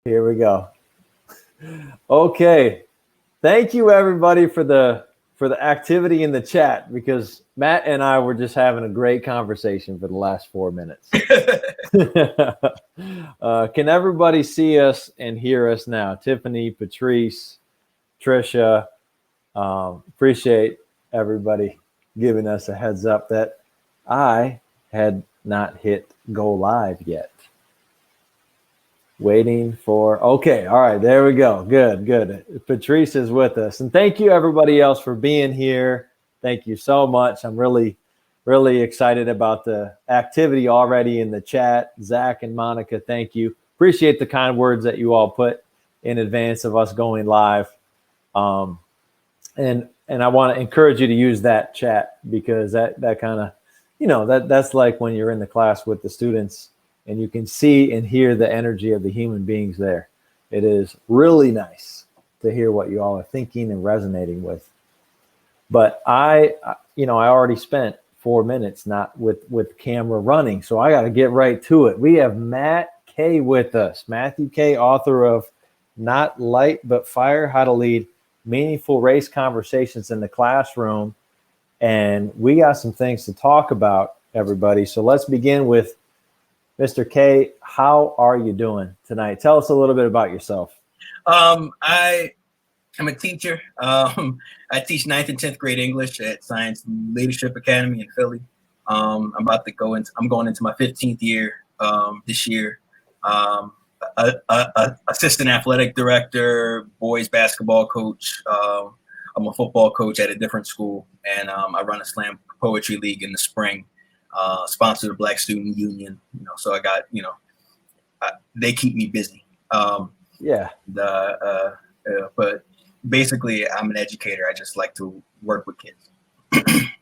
Here we go. Okay. Thank you everybody for the activity in the chat, because Matt and I were just having a great conversation for the last 4 minutes. Can everybody see us and hear us now? Tiffany, Patrice, Trisha, appreciate everybody giving us a heads up that I had not hit go live yet. Waiting for, okay, all right, there we go. Good. Patrice is with us. And thank you everybody else for being here. Thank you so much. I'm really excited about the activity already in the chat. Zach and Monica, thank you. Appreciate the kind words that you all put in advance of us going live. And I want to encourage you to use that chat, because that kind of, that's like when you're in the class with the students and you can see and hear the energy of the human beings there. It is really nice to hear what you all are thinking and resonating with. But I already spent 4 minutes not with camera running, so I got to get right to it. We have Matt K with us. Matthew K, author of Not Light But Fire: How to Lead Meaningful Race Conversations in the Classroom. And we got some things to talk about, everybody. So let's begin with Mr. K. How are you doing tonight? Tell us a little bit about yourself. I'm a teacher. I teach 9th and 10th grade English at Science Leadership Academy in Philly. I'm going into my 15th year this year. Assistant athletic director, boys basketball coach. I'm a football coach at a different school, and I run a slam poetry league in the spring. Sponsor the Black Student Union, so I got, they keep me busy. But basically I'm an educator. I just like to work with kids.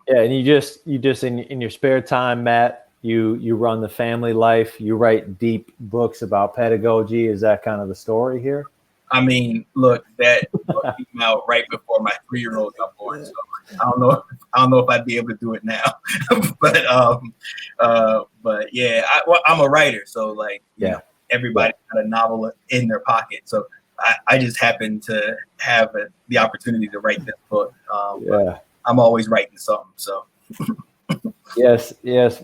Yeah. And you just in your spare time, Matt, you run the family life, you write deep books about pedagogy. Is that kind of the story here? I mean, look, that book came out right before my 3-year-old got born, so I don't know if I'd be able to do it now. but yeah, I'm a writer, so everybody got a novel in their pocket. So I just happen to have the opportunity to write this book. But I'm always writing something. So. Yes.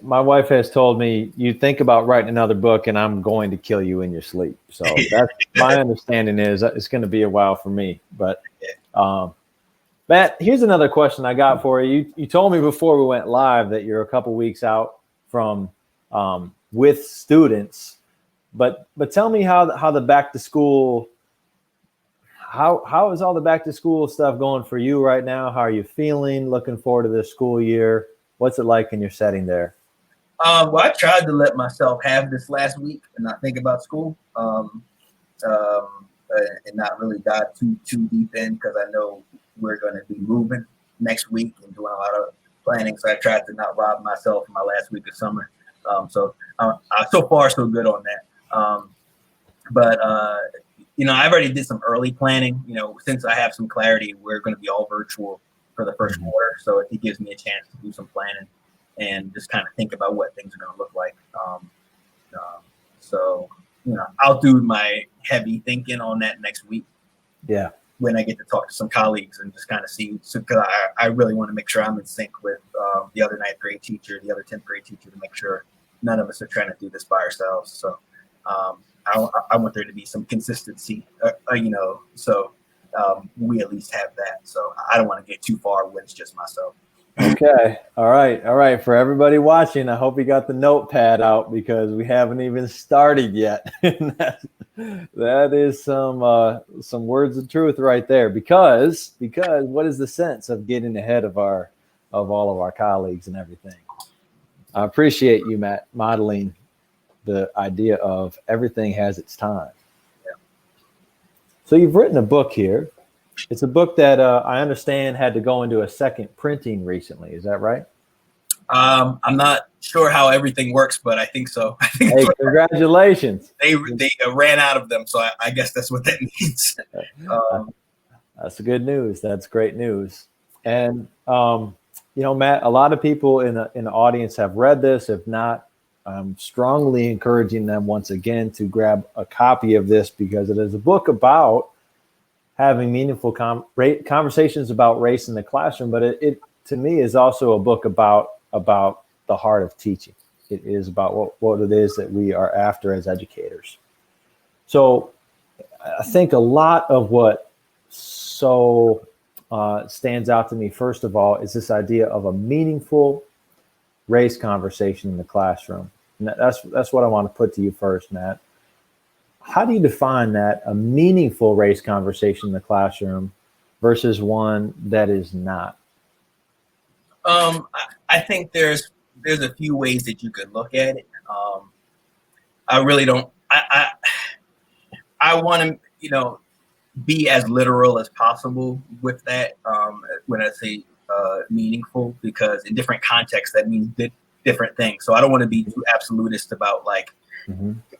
My wife has told me, you think about writing another book and I'm going to kill you in your sleep. So that's my understanding is it's going to be a while for me. But Matt, here's another question I got for you. You told me before we went live that you're a couple weeks out from with students, but tell me how the back to school, how is all the back to school stuff going for you right now? How are you feeling? Looking forward to this school year? What's it like in your setting there? Well, I tried to let myself have this last week and not think about school, and not really dive too deep in, because I know we're going to be moving next week and doing a lot of planning. So I tried to not rob myself in my last week of summer. So far so good on that. But I already did some early planning. Since I have some clarity, we're going to be all virtual for the first quarter, so it gives me a chance to do some planning and just kind of think about what things are going to look like. I'll do my heavy thinking on that next week. Yeah. When I get to talk to some colleagues and just kind of see, because I really want to make sure I'm in sync with the other 9th grade teacher, the other 10th grade teacher, to make sure none of us are trying to do this by ourselves. So I want there to be some consistency, so we at least have that. So I don't want to get too far when it's just myself. Okay. All right. For everybody watching, I hope you got the notepad out, because we haven't even started yet. that is some words of truth right there. Because what is the sense of getting ahead of all of our colleagues and everything? I appreciate you, Matt, modeling the idea of everything has its time. Yeah. So you've written a book here. It's a book that I understand had to go into a second printing recently. Is that right? I'm not sure how everything works, but I think so. Hey, congratulations. They ran out of them, so I guess that's what that means. That's good news. That's great news. And Matt, a lot of people in the audience have read this. If not, I'm strongly encouraging them once again to grab a copy of this, because it is a book about having meaningful conversations about race in the classroom. But it to me is also a book about the heart of teaching. It is about what it is that we are after as educators. So I think a lot of what stands out to me, first of all, is this idea of a meaningful race conversation in the classroom. And that's what I want to put to you first, Matt. How do you define that, a meaningful race conversation in the classroom versus one that is not? I think there's a few ways that you could look at it. I really don't. I want to, be as literal as possible with that when I say meaningful, because in different contexts that means different things. So I don't want to be too absolutist about like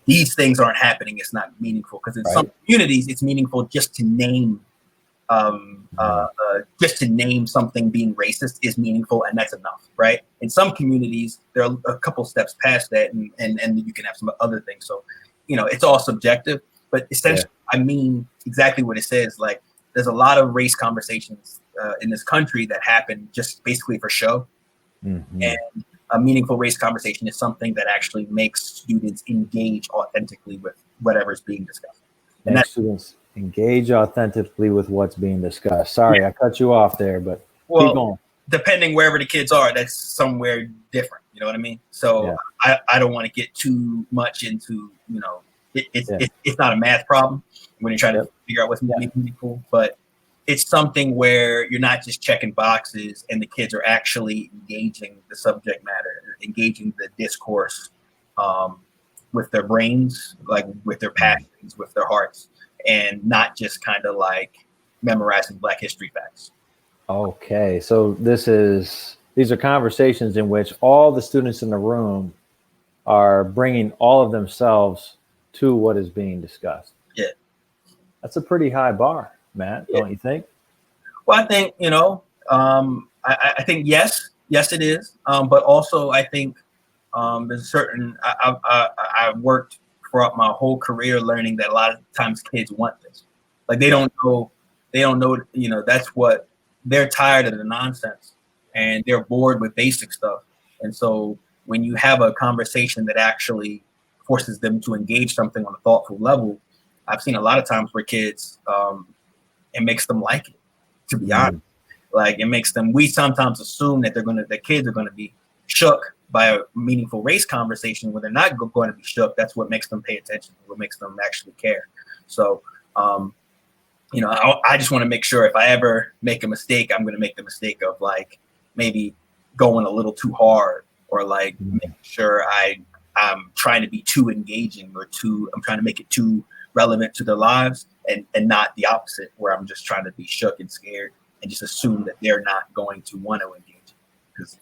these things aren't happening, it's not meaningful, because in some communities it's meaningful just to name something being racist is meaningful, and that's enough, right? In some communities there are a couple steps past that, and you can have some other things. So it's all subjective, but essentially I mean exactly what it says. Like, there's a lot of race conversations in this country that happen just basically for show. And a meaningful race conversation is something that actually makes students engage authentically with whatever's being discussed. And makes students engage authentically with what's being discussed. Sorry, I cut you off there, but keep going. Depending wherever the kids are, that's somewhere different. You know what I mean? So I don't want to get too much into, it's not a math problem when you're trying to figure out what's meaningful, but it's something where you're not just checking boxes and the kids are actually engaging the subject matter, engaging the discourse with their brains, like with their passions, with their hearts, and not just kind of like memorizing Black history facts. Okay, so these are conversations in which all the students in the room are bringing all of themselves to what is being discussed. Yeah. That's a pretty high bar, Matt, don't you think? Well, I think, I think yes, it is. But also I think there's a certain, I've worked throughout my whole career learning that a lot of times kids want this. Like they don't know, that's what, they're tired of the nonsense and they're bored with basic stuff. And so when you have a conversation that actually forces them to engage something on a thoughtful level, I've seen a lot of times where kids, it makes them like it, to be honest. Like it makes them, we sometimes assume that the kids are going to be shook by a meaningful race conversation when they're not going to be shook. That's what makes them pay attention, what makes them actually care. So, I just want to make sure if I ever make a mistake, I'm going to make the mistake of like maybe going a little too hard, or like making sure I'm trying to be too engaging, or I'm trying to make it too relevant to their lives, and not the opposite, where I'm just trying to be shook and scared and just assume that they're not going to want to engage. Because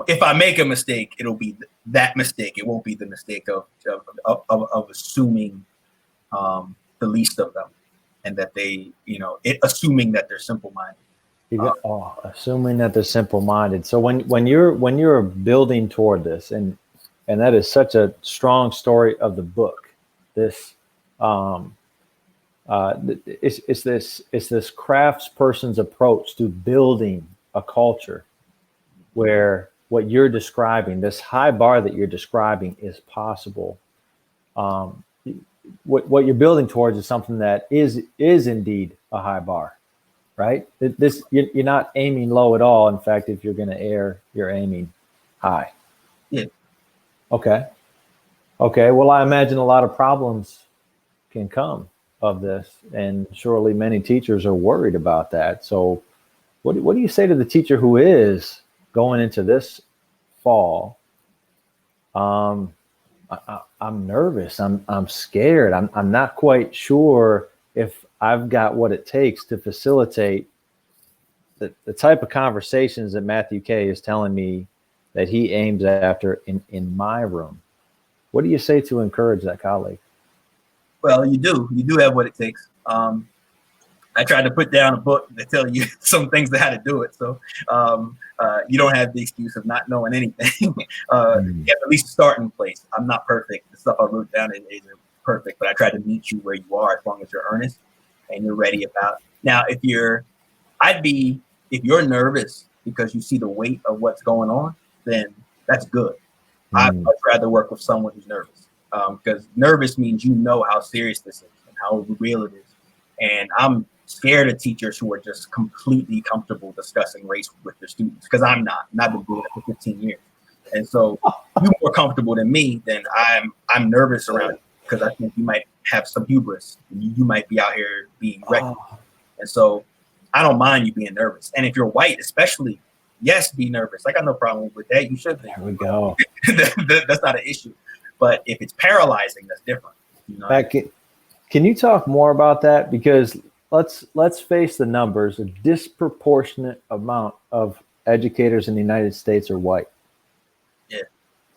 if I make a mistake, it'll be that mistake. It won't be the mistake of assuming the least of them, and that they, assuming that they're simple-minded. Assuming that they're simple-minded. So when you're building toward this, and that is such a strong story of the book. This it's this craftsperson's approach to building a culture where what you're describing, this high bar that you're describing, is possible. What you're building towards is something that is indeed a high bar, right? You're not aiming low at all. In fact, if you're going to err, you're aiming high. Yeah. Okay. Well, I imagine a lot of problems can come of this, and surely many teachers are worried about that. So what do you say to the teacher who is going into this fall? I'm nervous. I'm scared. I'm not quite sure if I've got what it takes to facilitate the type of conversations that Matthew K is telling me that he aims after in my room. What do you say to encourage that colleague? Well, you do have what it takes. I tried to put down a book to tell you some things that how to do it. So you don't have the excuse of not knowing anything. You have at least a starting place. I'm not perfect. The stuff I wrote down isn't perfect, but I try to meet you where you are as long as you're earnest and you're ready about it. Now, if you're nervous because you see the weight of what's going on, then that's good. I'd much rather work with someone who's nervous, because nervous means you know how serious this is and how real it is. And I'm scared of teachers who are just completely comfortable discussing race with their students, because I'm not, and I've been doing it for 15 years. And so you're more comfortable than me, then I'm nervous around it, because I think you might have some hubris. You might be out here being reckless. And so I don't mind you being nervous. And if you're white, especially, yes, be nervous. I got no problem with that. You should be. There we go. That's not an issue. But if it's paralyzing, that's different. You know? Can you talk more about that? Because let's face the numbers. A disproportionate amount of educators in the United States are white. Yeah.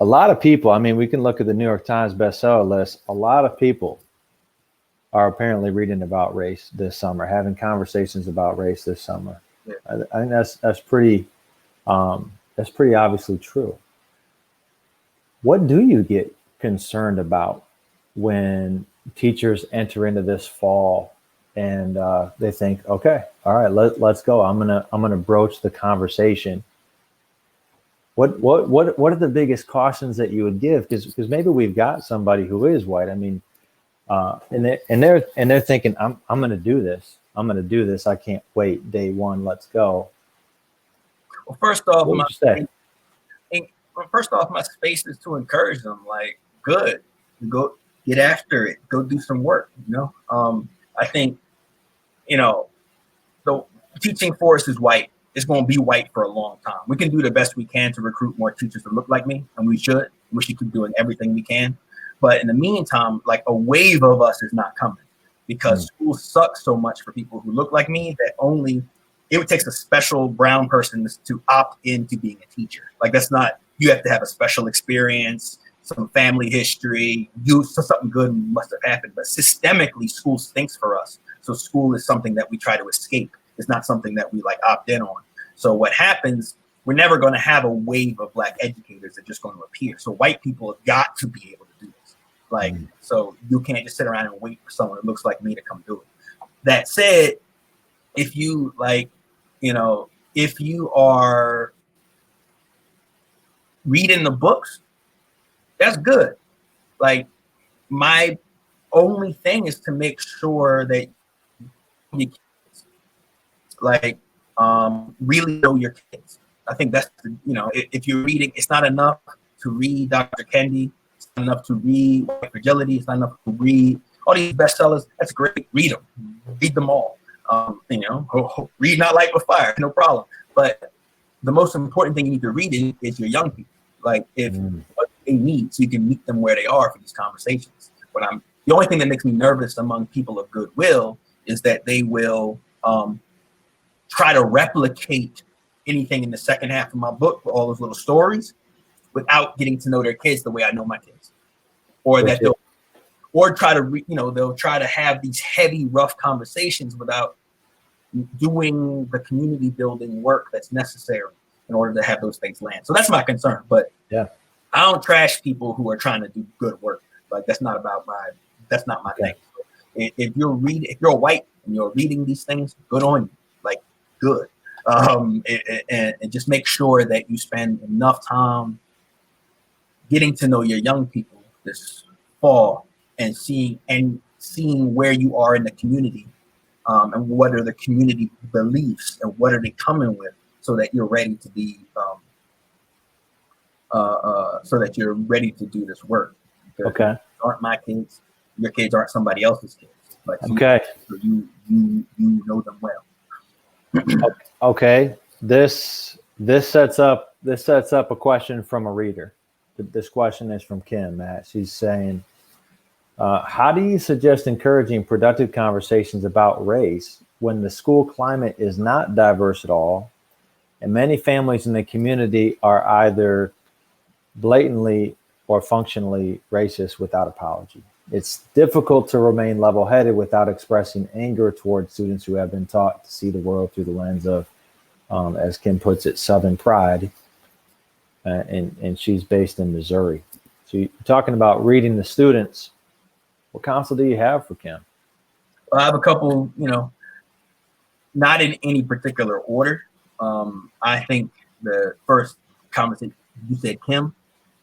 A lot of people, I mean, we can look at the New York Times bestseller list. A lot of people are apparently reading about race this summer, having conversations about race this summer. Yeah. I think that's pretty obviously true. What do you get concerned about when teachers enter into this fall and they think, okay, all right, let's go. I'm gonna broach the conversation. What are the biggest cautions that you would give? Because maybe we've got somebody who is white. I mean, and they're thinking, I'm gonna do this. I'm gonna do this. I can't wait. Day one, let's go. Well, first off, my space is to encourage them. Like, good, go get after it. Go do some work. You know, I think, you know, the teaching force is white. It's going to be white for a long time. We can do the best we can to recruit more teachers to look like me, and we should. We should keep doing everything we can. But in the meantime, like, a wave of us is not coming, because school sucks so much for people who look like me that it would take a special brown person to opt into being a teacher. Like, that's not, you have to have a special experience, some family history, something good must have happened. But systemically, school stinks for us. So school is something that we try to escape. It's not something that we like opt in on. So what happens, we're never going to have a wave of Black educators that are just going to appear. So white people have got to be able to do this. Like, so you can't just sit around and wait for someone that looks like me to come do it. That said, if you like, you know, if you are reading the books, that's good. Like, my only thing is to make sure that you kids, like, really know your kids. I think that's the, you know, if you're reading, it's not enough to read Dr. Kendi. It's not enough to read White Fragility. It's not enough to read all these bestsellers. That's great. Read them. Read them all. You know, read Not Light but Fire. No problem. But the most important thing you need to read is your young people. Like, if what they need, so you can meet them where they are for these conversations. The only thing that makes me nervous among people of goodwill is that they will try to replicate anything in the second half of my book with all those little stories without getting to know their kids the way I know my kids, or that they'll try to they'll try to have these heavy, rough conversations without doing the community building work that's necessary in order to have those things land. So that's my concern. But yeah, I don't trash people who are trying to do good work. Like, that's not my thing. So if you're white and you're reading these things, good on you. Like, good. And just make sure that you spend enough time getting to know your young people this fall and seeing where you are in the community, and what are the community beliefs and what are they coming with, so that you're ready to be so that you're ready to do this work. Because okay. Aren't my kids. Your kids aren't somebody else's kids. But okay. You know them well. Okay. This sets up a question from a reader. This question is from Kim, Matt. She's saying, how do you suggest encouraging productive conversations about race when the school climate is not diverse at all, and many families in the community are either blatantly or functionally racist without apology? It's difficult to remain level-headed without expressing anger towards students who have been taught to see the world through the lens of, as Kim puts it, Southern pride. And she's based in Missouri. So you're talking about reading the students. What counsel do you have for Kim? Well, I have a couple, not in any particular order. I think the first conversation, you said Kim?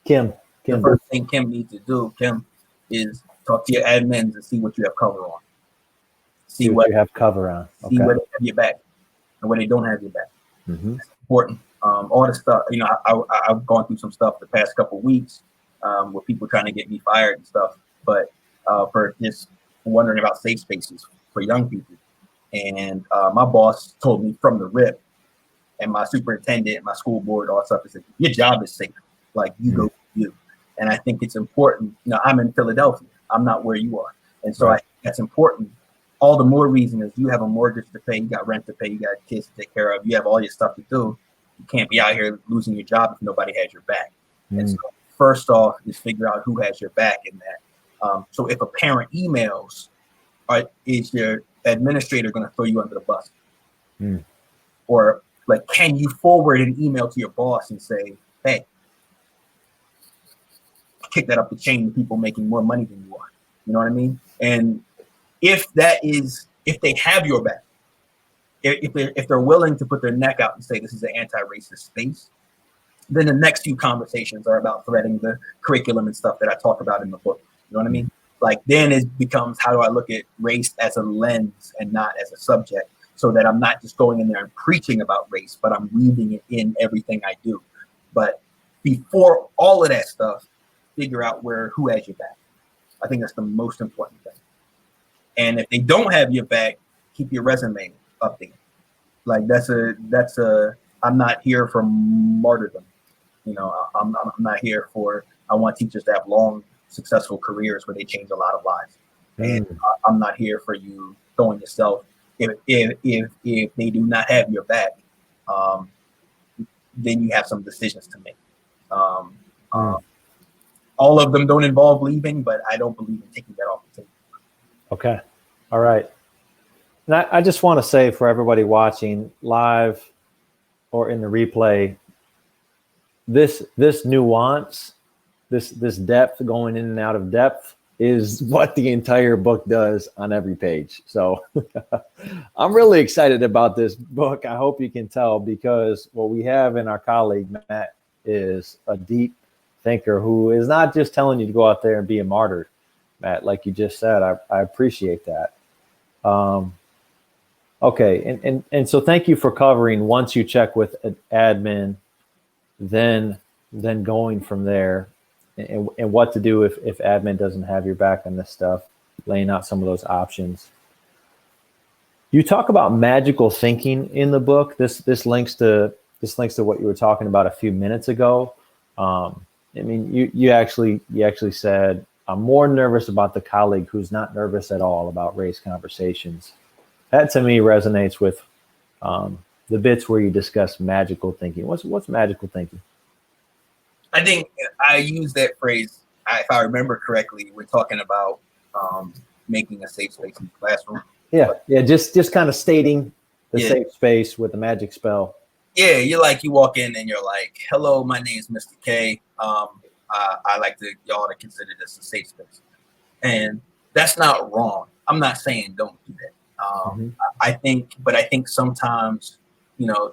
Kim. The first thing Kim needs to do, Kim, is talk to your admins and see what you have cover on. See what you have cover on. See where they have your back and where they don't have your back. Mm-hmm. That's important. All the stuff, I've gone through some stuff the past couple of weeks with people trying to get me fired and stuff, but for just wondering about safe spaces for young people. And my boss told me from the rip, and my superintendent, my school board, all that stuff, is that your job is safe. Like, you go for you. And I think it's important. I'm in Philadelphia. I'm not where you are. And so I think that's important. All the more reason is you have a mortgage to pay, you got rent to pay, you got kids to take care of, you have all your stuff to do. You can't be out here losing your job if nobody has your back. And so first off is figure out who has your back in that. So if a parent emails, is your administrator going to throw you under the bus? Or like, can you forward an email to your boss and say, hey, kick that up the chain to people making more money than you are? You know what I mean? And if they have your back, if they're willing to put their neck out and say this is an anti-racist space, then the next few conversations are about threading the curriculum and stuff that I talk about in the book. You know what I mean? Like, then it becomes, how do I look at race as a lens and not as a subject, so that I'm not just going in there and preaching about race, but I'm weaving it in everything I do. But before all of that stuff, figure out who has your back. I think that's the most important thing. And if they don't have your back, keep your resume updated. Like, I'm not here for martyrdom. I'm not here for, I want teachers to have long, successful careers where they change a lot of lives. And I'm not here for you throwing yourself. If they do not have your back, then you have some decisions to make. All of them don't involve leaving, but I don't believe in taking that off the table. Okay. All right. And I just want to say, for everybody watching live or in the replay, this nuance, this depth, going in and out of depth, is what the entire book does on every page. So I'm really excited about this book. I hope you can tell, because what we have in our colleague, Matt, is a deep thinker who is not just telling you to go out there and be a martyr, Matt, like you just said. I appreciate that. Okay. And so thank you for covering, once you check with an admin, then going from there, and what to do if admin doesn't have your back on this stuff, laying out some of those options. You talk about magical thinking in the book. This links to what you were talking about a few minutes ago. I mean, you actually said, I'm more nervous about the colleague who's not nervous at all about race conversations. That to me resonates with the bits where you discuss magical thinking. What's magical thinking? I think I use that phrase, if I remember correctly, we're talking about making a safe space in the classroom. Yeah, just kind of stating the safe space with the magic spell. Yeah, you walk in and you're like, hello, my name is Mr. K. I like y'all to consider this a safe space. And that's not wrong. I'm not saying don't do that. I think sometimes,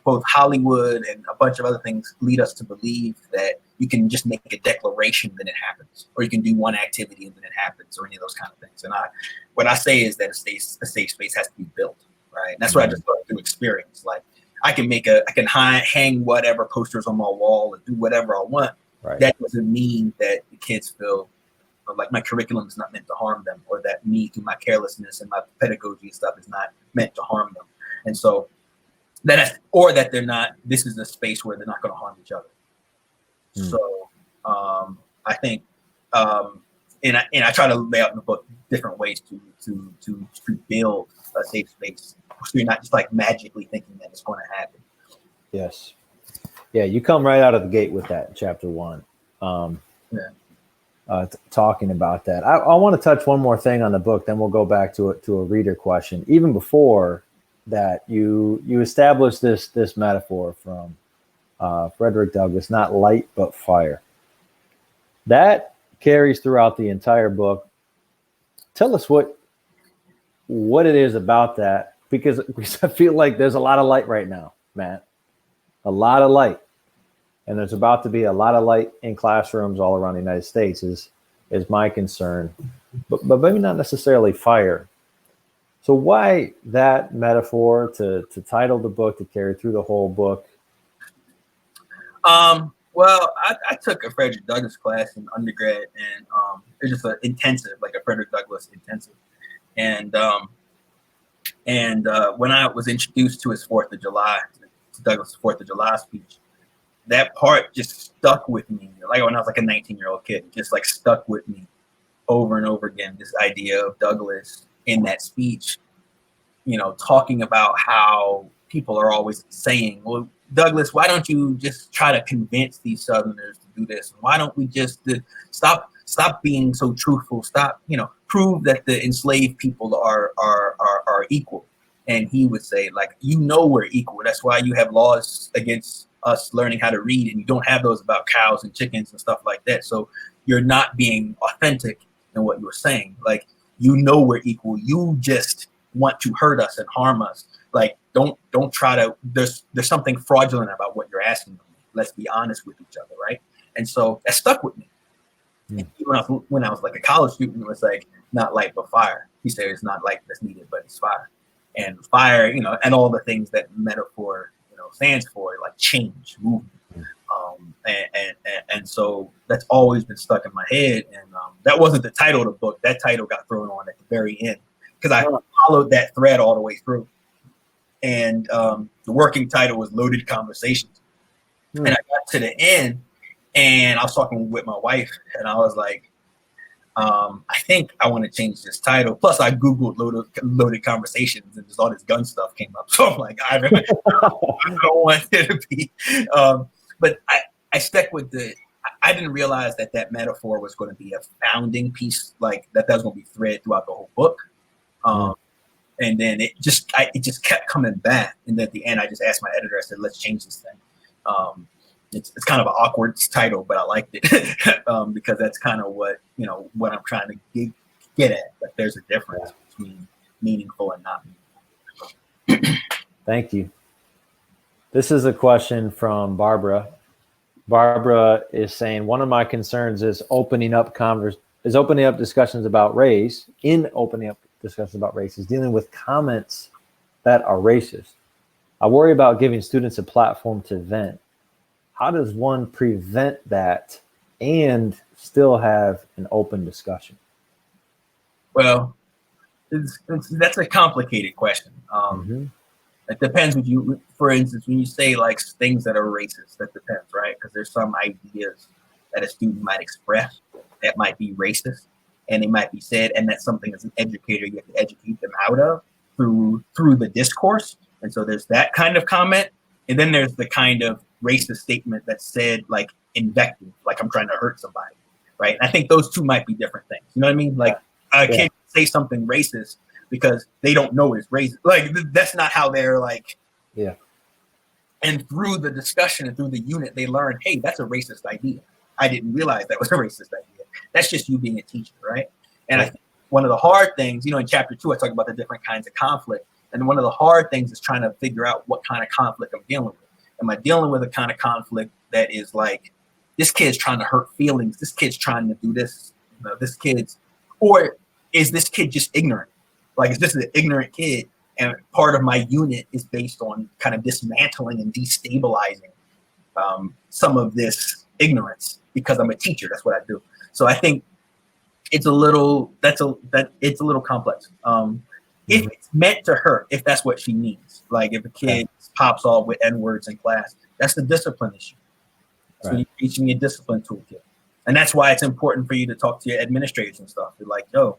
both Hollywood and a bunch of other things lead us to believe that you can just make a declaration, then it happens, or you can do one activity and then it happens, or any of those kind of things. And what I say is that a safe space has to be built, right? And that's what I just learned through experience. Like, I can hang whatever posters on my wall and do whatever I want. Right. That doesn't mean that the kids feel like my curriculum is not meant to harm them, or that me, through my carelessness and my pedagogy and stuff, is not meant to harm them. And so that they're not, this is a space where they're not going to harm each other. So I think, and I try to lay out in the book different ways to build a safe space, so you're not just like magically thinking that it's going to happen. Yes. Yeah, you come right out of the gate with that in chapter 1. talking about that. I want to touch one more thing on the book, then we'll go back to a reader question. Even before that, you established this metaphor from Frederick Douglass, not light but fire. That carries throughout the entire book. Tell us what it is about that, because I feel like there's a lot of light right now, Matt. A lot of light. And there's about to be a lot of light in classrooms all around the United States is my concern, but maybe not necessarily fire. So why that metaphor to title the book, to carry through the whole book? Well, I took a Frederick Douglass class in undergrad, and it was just an intensive, like a Frederick Douglass intensive. And when I was introduced to his 4th of July, to Douglas' 4th of July speech, that part just stuck with me. Like when I was like a 19-year-old kid, just like stuck with me over and over again. This idea of Douglas in that speech, talking about how people are always saying, well, Douglas, why don't you just try to convince these Southerners to do this? Why don't we just stop being so truthful? Stop, prove that the enslaved people are equal. And he would say, like, we're equal. That's why you have laws against us learning how to read, and you don't have those about cows and chickens and stuff like that. So you're not being authentic in what you're saying. Like, we're equal. You just want to hurt us and harm us. Like, don't try to. There's something fraudulent about what you're asking of me. Let's be honest with each other, right? And so that stuck with me. Mm. When I was like a college student, it was like not light but fire. He said it's not light that's needed, but it's fire. And fire, and all the things that metaphor, stands for, like change, movement. And so that's always been stuck in my head. And that wasn't the title of the book. That title got thrown on at the very end because I followed that thread all the way through. And the working title was Loaded Conversations. And I got to the end and I was talking with my wife and I was like, I think I want to change this title. Plus, I Googled loaded conversations and just all this gun stuff came up. So I'm like, I don't want it to be. But I stuck with I didn't realize that metaphor was going to be a founding piece, like that was going to be thread throughout the whole book. And then it just kept coming back. And at the end, I just asked my editor, I said, let's change this thing. It's kind of an awkward title, but I liked it because that's kind of what I'm trying to get at. But there's a difference between meaningful and not meaningful. Thank you. This is a question from Barbara. Barbara is saying, one of my concerns is opening up discussions about race. In opening up discussions about race is dealing with comments that are racist. I worry about giving students a platform to vent. How does one prevent that and still have an open discussion? Well, that's a complicated question. It depends with you. For instance, when you say like things that are racist, that depends, right? Because there's some ideas that a student might express that might be racist, and they might be said, and that's something as an educator you have to educate them out of through the discourse. And so there's that kind of comment, and then there's the kind of racist statement that's said like invective, like I'm trying to hurt somebody, right? And I think those two might be different things. You know what I mean? Like a kid say something racist because they don't know it's racist. Like that's not how they're like. Yeah. And through the discussion and through the unit, they learn, hey, that's a racist idea. I didn't realize that was a racist idea. That's just you being a teacher, right? And I think one of the hard things, in chapter 2, I talk about the different kinds of conflict. And one of the hard things is trying to figure out what kind of conflict I'm dealing with. Am I dealing with a kind of conflict that is like, this kid's trying to hurt feelings, this kid's trying to do this, or is this kid just ignorant? Like, is this an ignorant kid? And part of my unit is based on kind of dismantling and destabilizing some of this ignorance because I'm a teacher. That's what I do. So I think it's a little complex. If it's meant to hurt, if that's what she needs, like if a kid pops off with N-words in class, that's the discipline issue. So you're teaching a discipline toolkit. And that's why it's important for you to talk to your administrators and stuff. You're like, yo,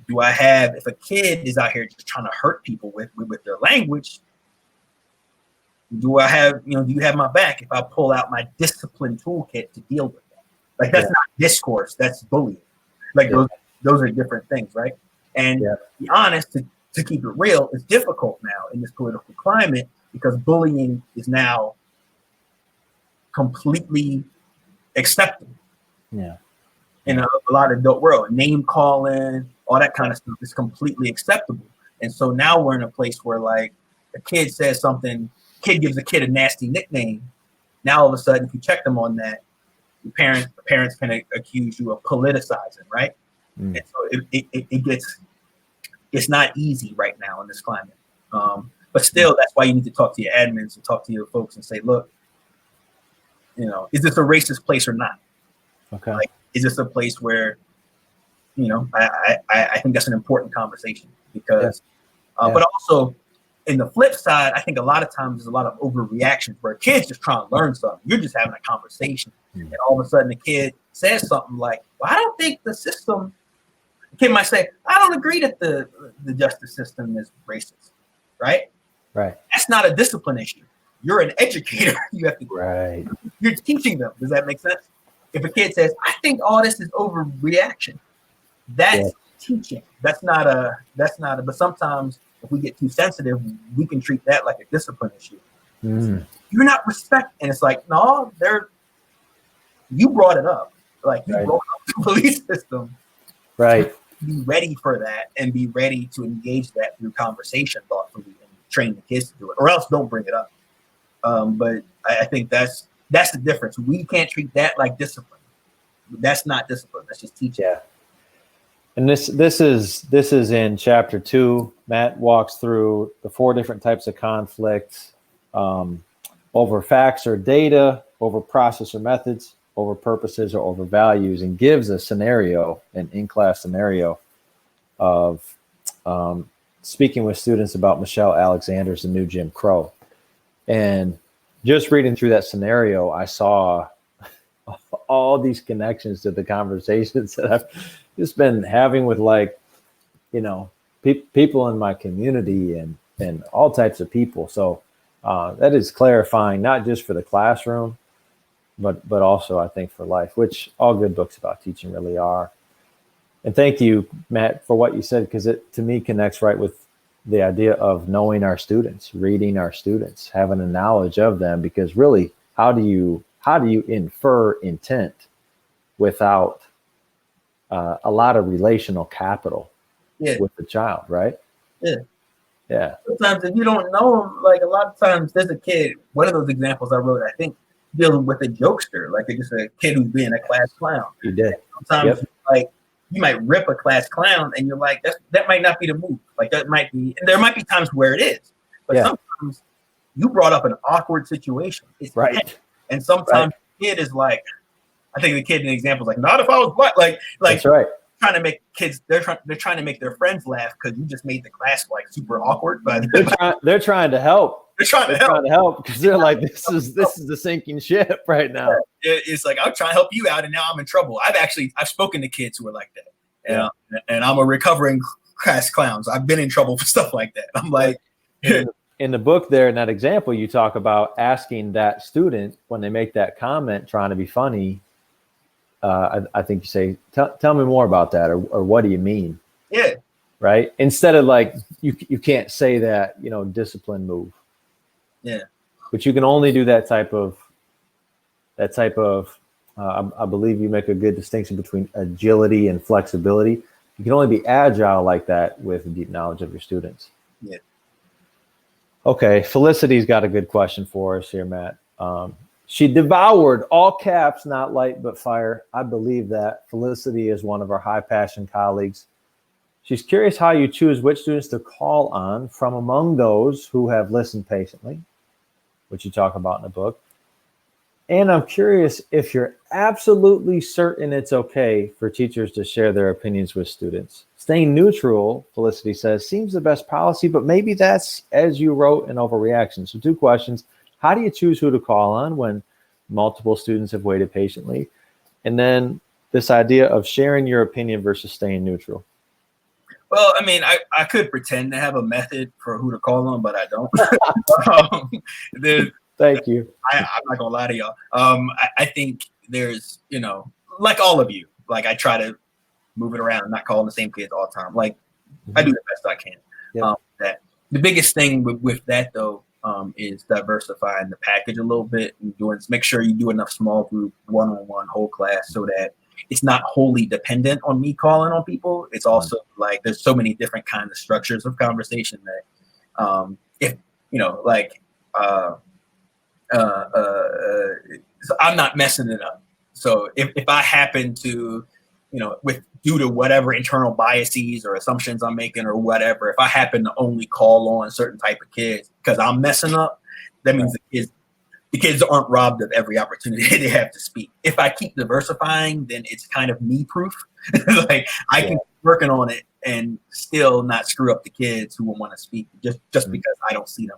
if a kid is out here just trying to hurt people with their language, do you have my back if I pull out my discipline toolkit to deal with that? Like that's not discourse, that's bullying. Like those are different things, right? And to be honest, to keep it real, it's difficult now in this political climate because bullying is now completely acceptable. Yeah. In a lot of adult world, name calling, all that kind of stuff is completely acceptable. And so now we're in a place where like a kid says something, kid gives a kid a nasty nickname. Now all of a sudden, if you check them on that, the parents can accuse you of politicizing, right? And so it's not easy right now in this climate. But still, that's why you need to talk to your admins and talk to your folks and say, look, is this a racist place or not? Okay. Like, is this a place where, I think that's an important conversation because, but also in the flip side, I think a lot of times there's a lot of overreactions where kids just trying to learn something. You're just having a conversation. And all of a sudden the kid says something like, well, I don't think the system, the kid might say, I don't agree that the justice system is racist, right? Right. That's not a discipline issue. You're an educator. You have to, you're teaching them. Does that make sense? If a kid says, I think all this is overreaction, that's teaching. That's not a, but sometimes if we get too sensitive, we can treat that like a discipline issue. You're not respecting, and it's like, no, you brought it up. Like you brought up the police system. Right. Be ready for that and be ready to engage that through conversation thoughtfully and train the kids to do it, or else don't bring it up. But I think that's the difference. We can't treat that like discipline. That's not discipline. That's just teaching. Yeah. And this is in chapter 2. Matt walks through the 4 different types of conflict, over facts or data, over process or methods, over purposes or over values, and gives a scenario, an in-class scenario of speaking with students about Michelle Alexander's The New Jim Crow. And just reading through that scenario, I saw all these connections to the conversations that I've just been having with, like, people in my community and all types of people. So that is clarifying, not just for the classroom, but also I think for life, which all good books about teaching really are. And thank you, Matt, for what you said, because it to me connects right with the idea of knowing our students, reading our students, having a knowledge of them, because really, how do you infer intent without a lot of relational capital with the child, right? Yeah. Sometimes if you don't know them, like a lot of times there's a kid, one of those examples I wrote, I think, dealing with a jokester, like it's just a kid who's being a class clown. You did. And sometimes like you might rip a class clown and you're like, that might not be the move. Like that might be, and there might be times where it is, but sometimes you brought up an awkward situation. It's right. Tense. And sometimes the kid is like, I think the kid in the example is like, not if I was black. Like that's right. Trying to make kids, they're trying to make their friends laugh because you just made the class like super awkward. But they're trying to help. They're trying to help because they're like, this is the sinking ship right now. It's like, I'm trying to help you out, and now I'm in trouble. I've spoken to kids who are like that, and I'm a recovering class clowns. I've been in trouble for stuff like that. I'm like, in the book there, in that example, you talk about asking that student when they make that comment, trying to be funny. I think you say, tell me more about that, or what do you mean? Yeah. Right. Instead of like, you can't say that, discipline move. Yeah. But you can only do that type of, I believe you make a good distinction between agility and flexibility. You can only be agile like that with a deep knowledge of your students. Yeah. Okay. Felicity's got a good question for us here, Matt. She devoured, all caps, not light, but fire. I believe that. Felicity is one of our high passion colleagues. She's curious how you choose which students to call on from among those who have listened patiently, which you talk about in the book. And I'm curious if you're absolutely certain it's okay for teachers to share their opinions with students. Staying neutral, Felicity says, seems the best policy, but maybe that's, as you wrote, an overreaction. So 2 questions. How do you choose who to call on when multiple students have waited patiently? And then this idea of sharing your opinion versus staying neutral. Well, I mean, I could pretend to have a method for who to call on, but I don't. Thank you. I'm not gonna lie to y'all. I think there's, like all of you, like I try to move it around, not calling the same kids all the time. Like I do the best I can. Yep. That the biggest thing with that though is diversifying the package a little bit and make sure you do enough small group, one-on-one, whole class, so that it's not wholly dependent on me calling on people. It's also like there's so many different kinds of structures of conversation that if you know, like so I'm not messing it up. So if I happen to, you know, due to whatever internal biases or assumptions I'm making or whatever, if I happen to only call on certain type of kids because I'm messing up, that means the kids aren't robbed of every opportunity they have to speak. If I keep diversifying, then it's kind of me proof. Like I can keep working on it and still not screw up the kids who will want to speak just because I don't see them.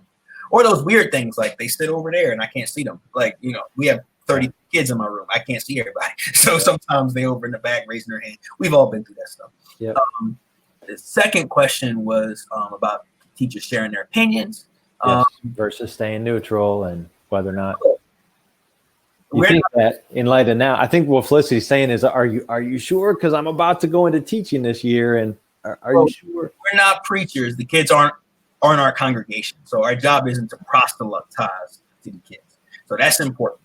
Or those weird things like they sit over there and I can't see them. Like, you know, we have 30 kids in my room. I can't see everybody. So sometimes they over in the back raising their hand. We've all been through that stuff. Yeah. The second question was about teachers sharing their opinions. Versus staying neutral and whether or not you think that in light of now, I think what Felicity's saying is, are you sure? Because I'm about to go into teaching this year, and are you sure? We're not preachers. The kids aren't our congregation, so our job isn't to proselytize to the kids. So that's important.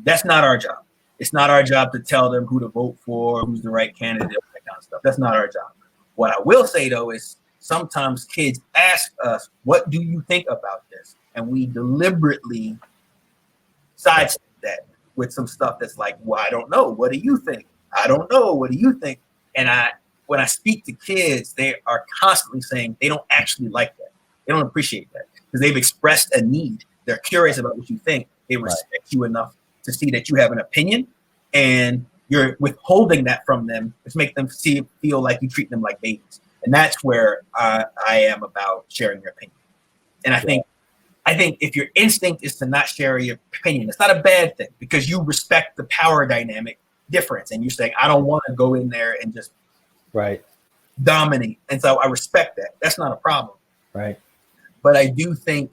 That's not our job. It's not our job to tell them who to vote for, who's the right candidate, that kind of stuff. That's not our job. What I will say though is sometimes kids ask us, "What do you think about this?" And we deliberately sidestep that with some stuff that's like, "Well, I don't know. What do you think? I don't know. What do you think?" And when I speak to kids, they are constantly saying they don't actually like that. They don't appreciate that because they've expressed a need. They're curious about what you think. They respect you enough to see that you have an opinion, and you're withholding that from them, which makes them feel like you treat them like babies. And that's where I am about sharing your opinion. And I think if your instinct is to not share your opinion, it's not a bad thing because you respect the power dynamic difference. And you're saying, I don't want to go in there and just dominate. And so I respect that. That's not a problem. Right. But I do think,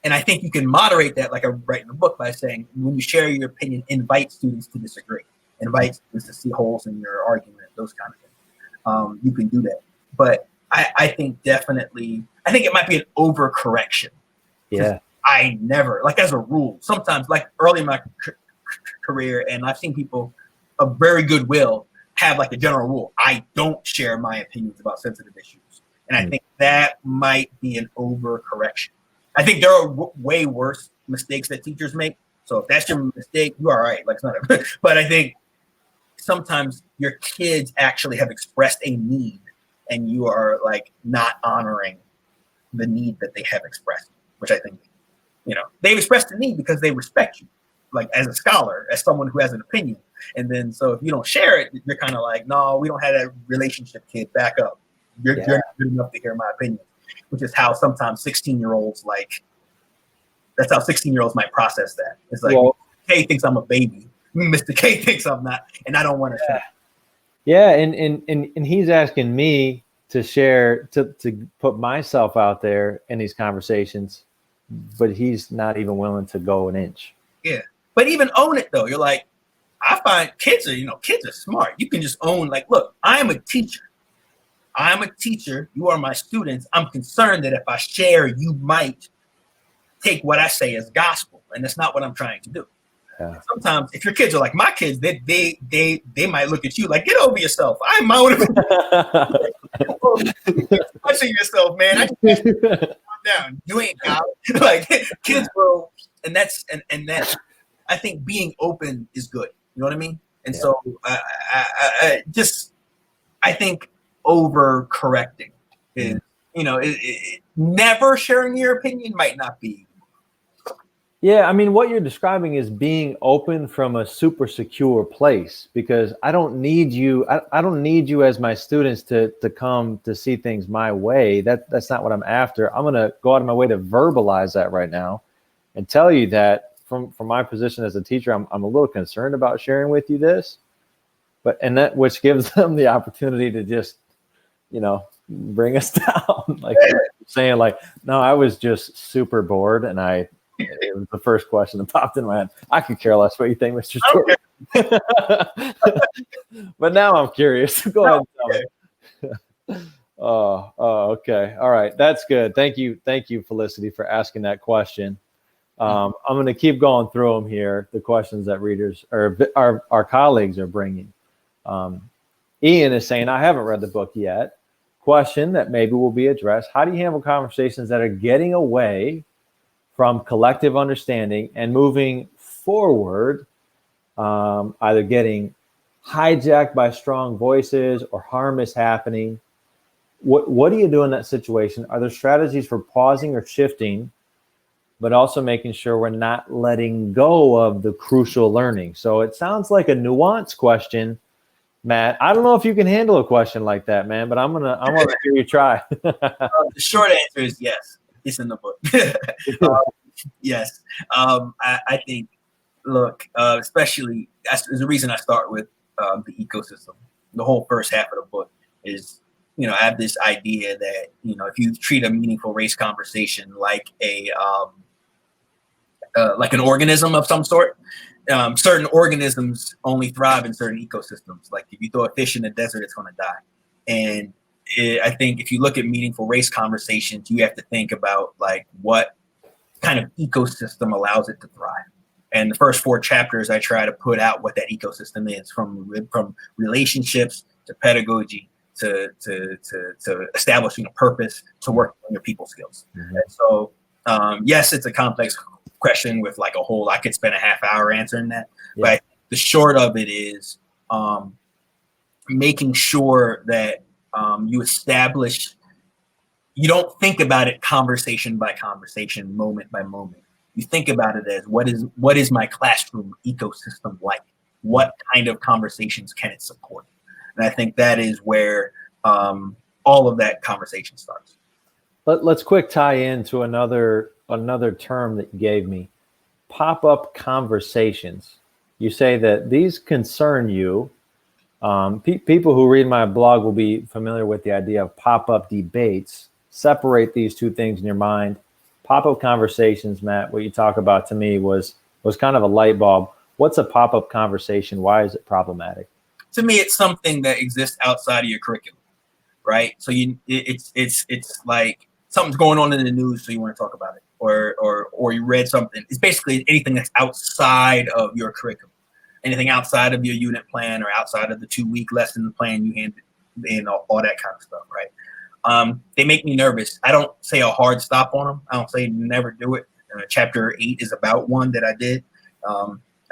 and I think you can moderate that, like I write in the book, by saying when you share your opinion, invite students to disagree, invite students to see holes in your argument, those kind of things. You can do that. But I think it might be an overcorrection. Yeah. I never, like as a rule, sometimes like early in my career, and I've seen people of very good will have like a general rule. I don't share my opinions about sensitive issues. And I think that might be an overcorrection. I think there are way worse mistakes that teachers make. So if that's your mistake, you're all right. Like it's not but I think sometimes your kids actually have expressed a need and you are like not honoring the need that they have expressed, which I think, you know, they've expressed the need because they respect you, like as a scholar, as someone who has an opinion. And then, so if you don't share it, you're kind of like, no, we don't have that relationship, kid, back up. You're not good enough to hear my opinion, which is how sometimes 16-year-olds that's how 16-year-olds might process that. It's like, K thinks I'm a baby. Mr. K thinks I'm not, and I don't want to share. Yeah, and he's asking me to share, to put myself out there in these conversations, but he's not even willing to go an inch. Yeah, but even own it though. You're like, I find kids are smart. You can just own, like, look, I am a teacher. I'm a teacher. You are my students. I'm concerned that if I share, you might take what I say as gospel, and that's not what I'm trying to do. Yeah. Sometimes, if your kids are like my kids, they might look at you like, get over yourself. I'm my own. Touching yourself, man. I just calm down. You ain't God. Like kids will, and that's. I think being open is good. You know what I mean? And so I think over correcting is, never sharing your opinion might not be. Yeah, I mean, what you're describing is being open from a super secure place, because I don't need you. I don't need you as my students to come to see things my way. That's not what I'm after. I'm going to go out of my way to verbalize that right now and tell you that from my position as a teacher, I'm a little concerned about sharing with you this, and that which gives them the opportunity to just, bring us down. Like saying like, no, I was just super bored and it was the first question that popped in my head. I could care less what you think, Mr. Stuart. But now I'm curious. Go ahead and tell Okay. me. Oh, okay. All right. That's good. Thank you. Thank you, Felicity, for asking that question. I'm going to keep going through them here, the questions that readers or our colleagues are bringing. Ian is saying, I haven't read the book yet. Question that maybe will be addressed. How do you handle conversations that are getting away from collective understanding and moving forward, either getting hijacked by strong voices or harm is happening? What do you do in that situation? Are there strategies for pausing or shifting, but also making sure we're not letting go of the crucial learning? So it sounds like a nuanced question, Matt. I don't know if you can handle a question like that, man, but I want to hear you try. The short answer is yes. It's in the book. Yes. I think, look, especially that's the reason I start with the ecosystem. The whole first half of the book is, I have this idea that, if you treat a meaningful race conversation like like an organism of some sort, certain organisms only thrive in certain ecosystems. Like if you throw a fish in the desert, it's going to die. And I think if you look at meaningful race conversations, you have to think about like what kind of ecosystem allows it to thrive. And the first 4 chapters, I try to put out what that ecosystem is, from relationships to pedagogy to establishing a purpose to working on your people skills. Mm-hmm. And so, yes, it's a complex question with like I could spend a half hour answering that. Yeah. But the short of it is making sure that you establish, you don't think about it conversation by conversation, moment by moment. You think about it as what is my classroom ecosystem like? What kind of conversations can it support? And I think that is where all of that conversation starts. Let's quick tie into another term that you gave me, pop-up conversations. You say that these concern you. People who read my blog will be familiar with the idea of pop-up debates. Separate these two things in your mind. Pop-up conversations, Matt, what you talk about to me was kind of a light bulb. What's a pop-up conversation? Why is it problematic? To me, it's something that exists outside of your curriculum, right? So it's like something's going on in the news, so you want to talk about it, or you read something. It's basically anything that's outside of your curriculum, anything outside of your unit plan or outside of the 2-week lesson plan you handed, all that kind of stuff, right? They make me nervous. I don't say a hard stop on them. I don't say never do it. Chapter 8 is about one that I did.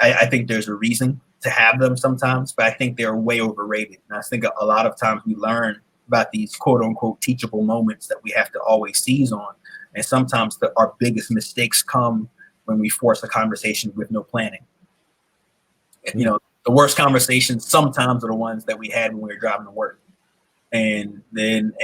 I think there's a reason to have them sometimes, but I think they're way overrated. And I think a lot of times we learn about these quote unquote teachable moments that we have to always seize on. And sometimes our biggest mistakes come when we force a conversation with no planning. The worst conversations sometimes are the ones that we had when we were driving to work. And then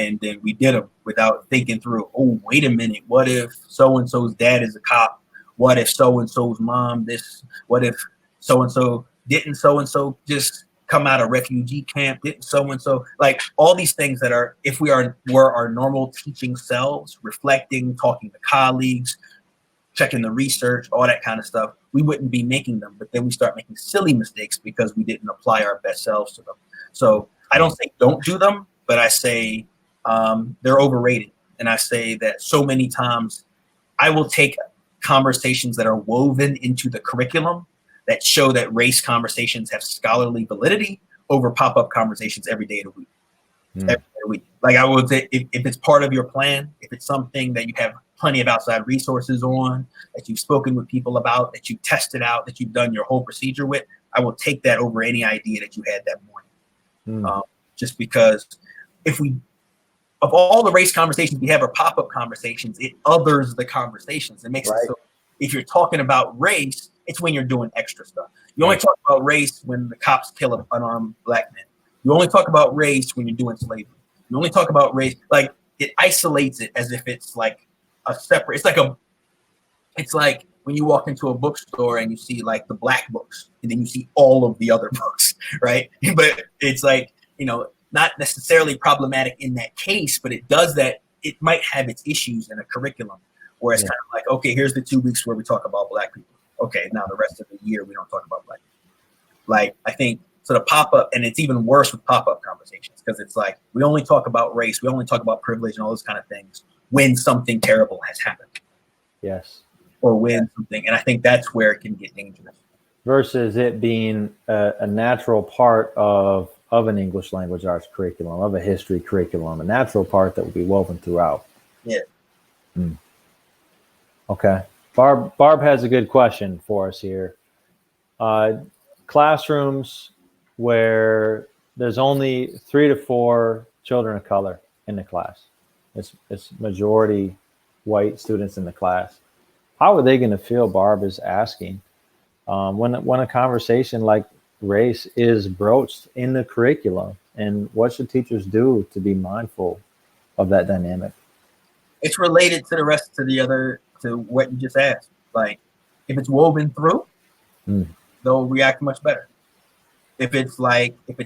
we did them without thinking through, oh, wait a minute. What if so-and-so's dad is a cop? What if so-and-so's mom this? What if so-and-so didn't so-and-so just come out of refugee camp? Didn't so-and-so? Like all these things that are, if we were our normal teaching selves, reflecting, talking to colleagues, checking the research, all that kind of stuff, we wouldn't be making them. But then we start making silly mistakes because we didn't apply our best selves to them. So I don't say don't do them, but I say they're overrated. And I say that so many times I will take conversations that are woven into the curriculum that show that race conversations have scholarly validity over pop-up conversations every day of the week. Every day of the week. Like I would say, if it's part of your plan, if it's something that you have plenty of outside resources on, that you've spoken with people about, that you've tested out, that you've done your whole procedure with, I will take that over any idea that you had that morning. Just because of all the race conversations we have are pop-up conversations, it others the conversations. It makes it so if you're talking about race, it's when you're doing extra stuff. You only talk about race when the cops kill an unarmed black man. You only talk about race when you're doing slavery. You only talk about race, like it isolates it as if it's like a separate, it's like when you walk into a bookstore and you see like the black books and then you see all of the other books, right? But it's like, not necessarily problematic in that case, but it does that. It might have its issues in a curriculum where it's kind of like, okay, here's the 2 weeks where we talk about black people. Okay, now the rest of the year we don't talk about black people. Like, I think so the pop-up, and it's even worse with pop-up conversations, because it's like we only talk about race, we only talk about privilege and all those kind of things when something terrible has happened. Yes. Or when something, and I think that's where it can get dangerous. Versus it being a natural part of an English language arts curriculum, of a history curriculum, a natural part that will be woven throughout. Yeah. Okay. Barb has a good question for us here. Classrooms where there's only 3 to 4 children of color in the class. It's majority white students in the class. How are they going to feel, Barb is asking, when a conversation like race is broached in the curriculum, and what should teachers do to be mindful of that dynamic? It's related to the rest of the other, to what you just asked. Like, if it's woven through, they'll react much better. If it's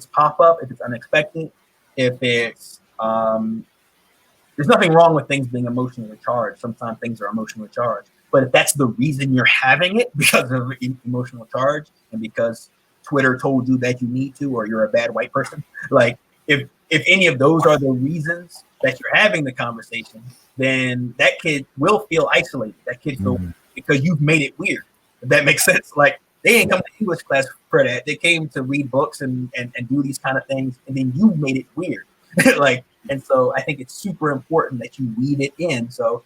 pop up, if it's unexpected, if it's there's nothing wrong with things being emotionally charged. Sometimes things are emotionally charged, but if that's the reason you're having it, because of emotional charge and because Twitter told you that you need to, or you're a bad white person, like if any of those are the reasons that you're having the conversation, then that kid will feel isolated. That kid will, because you've made it weird. If that makes sense. Like, they didn't come to English class for that. They came to read books and do these kind of things, and then you made it weird. Like, and so I think it's super important that you weave it in. So,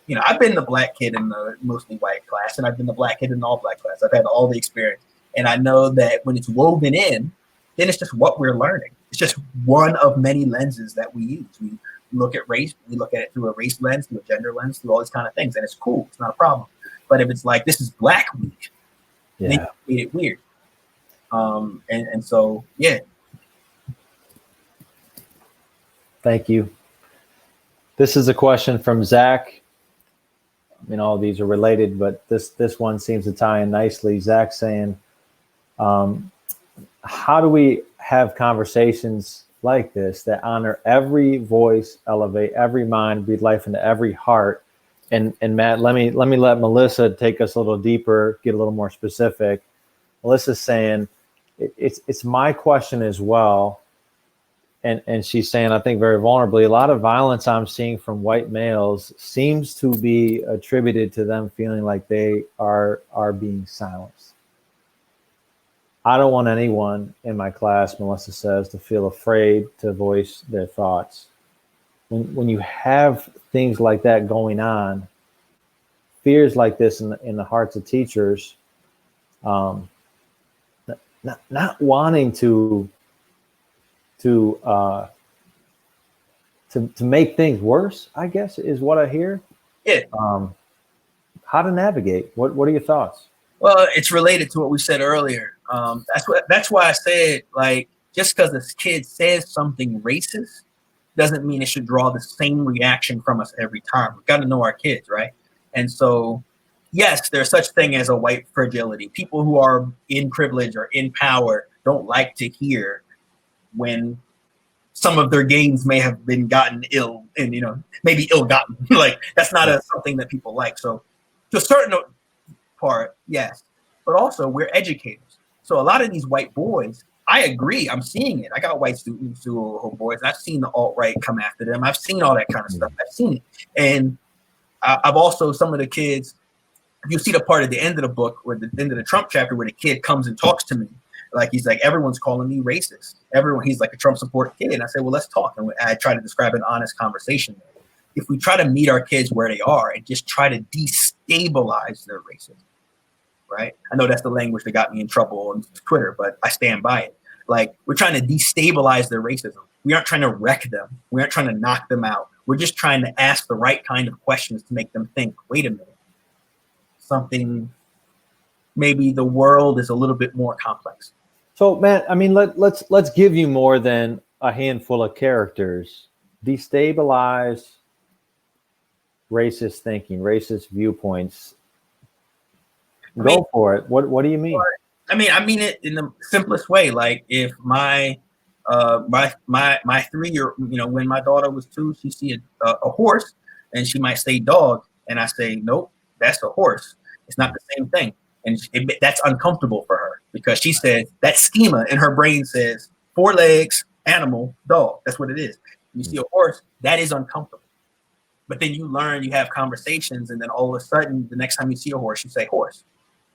you know, I've been the black kid in the mostly white class, and I've been the black kid in the all black class. I've had all the experience. And I know that when it's woven in, then it's just what we're learning. It's just one of many lenses that we use. We look at race, we look at it through a race lens, through a gender lens, through all these kind of things. And it's cool. It's not a problem. But if it's like, this is Black Week, then you made it weird. And so, yeah. Thank you. This is a question from Zach. I mean, all of these are related, but this one seems to tie in nicely. Zach saying, how do we have conversations like this that honor every voice, elevate every mind, breathe life into every heart? And Matt, let me let Melissa take us a little deeper, get a little more specific. Melissa's saying, it's my question as well. And she's saying, I think very vulnerably, a lot of violence I'm seeing from white males seems to be attributed to them feeling like they are being silenced. I don't want anyone in my class, Melissa says, to feel afraid to voice their thoughts. When you have things like that going on, fears like this in the hearts of teachers, not wanting to make things worse, I guess, is what I hear. Yeah. How to navigate? What are your thoughts? Well, it's related to what we said earlier. That's why I said, like, just because this kid says something racist doesn't mean it should draw the same reaction from us every time. We've got to know our kids, right? And so, yes, there's such thing as a white fragility. People who are in privilege or in power don't like to hear when some of their gains may have been gotten ill and, you know, maybe ill-gotten. Like, that's not something that people like. So to a certain part, yes. But also, we're educators. So a lot of these white boys, I agree, I'm seeing it. I got white students who are boys. I've seen the alt-right come after them. I've seen all that kind of stuff. I've seen it. And I've also, some of the kids, you see the part at the end of the book, or the end of the Trump chapter, where the kid comes and talks to me. Like, he's like, everyone's calling me racist. He's like a Trump supporter kid. And I said, well, let's talk. And I try to describe an honest conversation. If we try to meet our kids where they are and just try to destabilize their racism, right? I know that's the language that got me in trouble on Twitter, but I stand by it. Like, we're trying to destabilize their racism. We aren't trying to wreck them. We aren't trying to knock them out. We're just trying to ask the right kind of questions to make them think, wait a minute, maybe the world is a little bit more complex. So, Matt, I mean, let's give you more than a handful of characters. Destabilize racist thinking, racist viewpoints. Go for it. What do you mean? I mean it in the simplest way. Like, if my 3-year, you know, when my daughter was 2, she see a horse and she might say dog, and I say, nope, that's a horse. It's not the same thing, and that's uncomfortable for her. because she said that schema in her brain says 4 legs, animal, dog. That's what it is. You see a horse, that is uncomfortable. But then you learn, you have conversations, and then all of a sudden, the next time you see a horse, you say horse,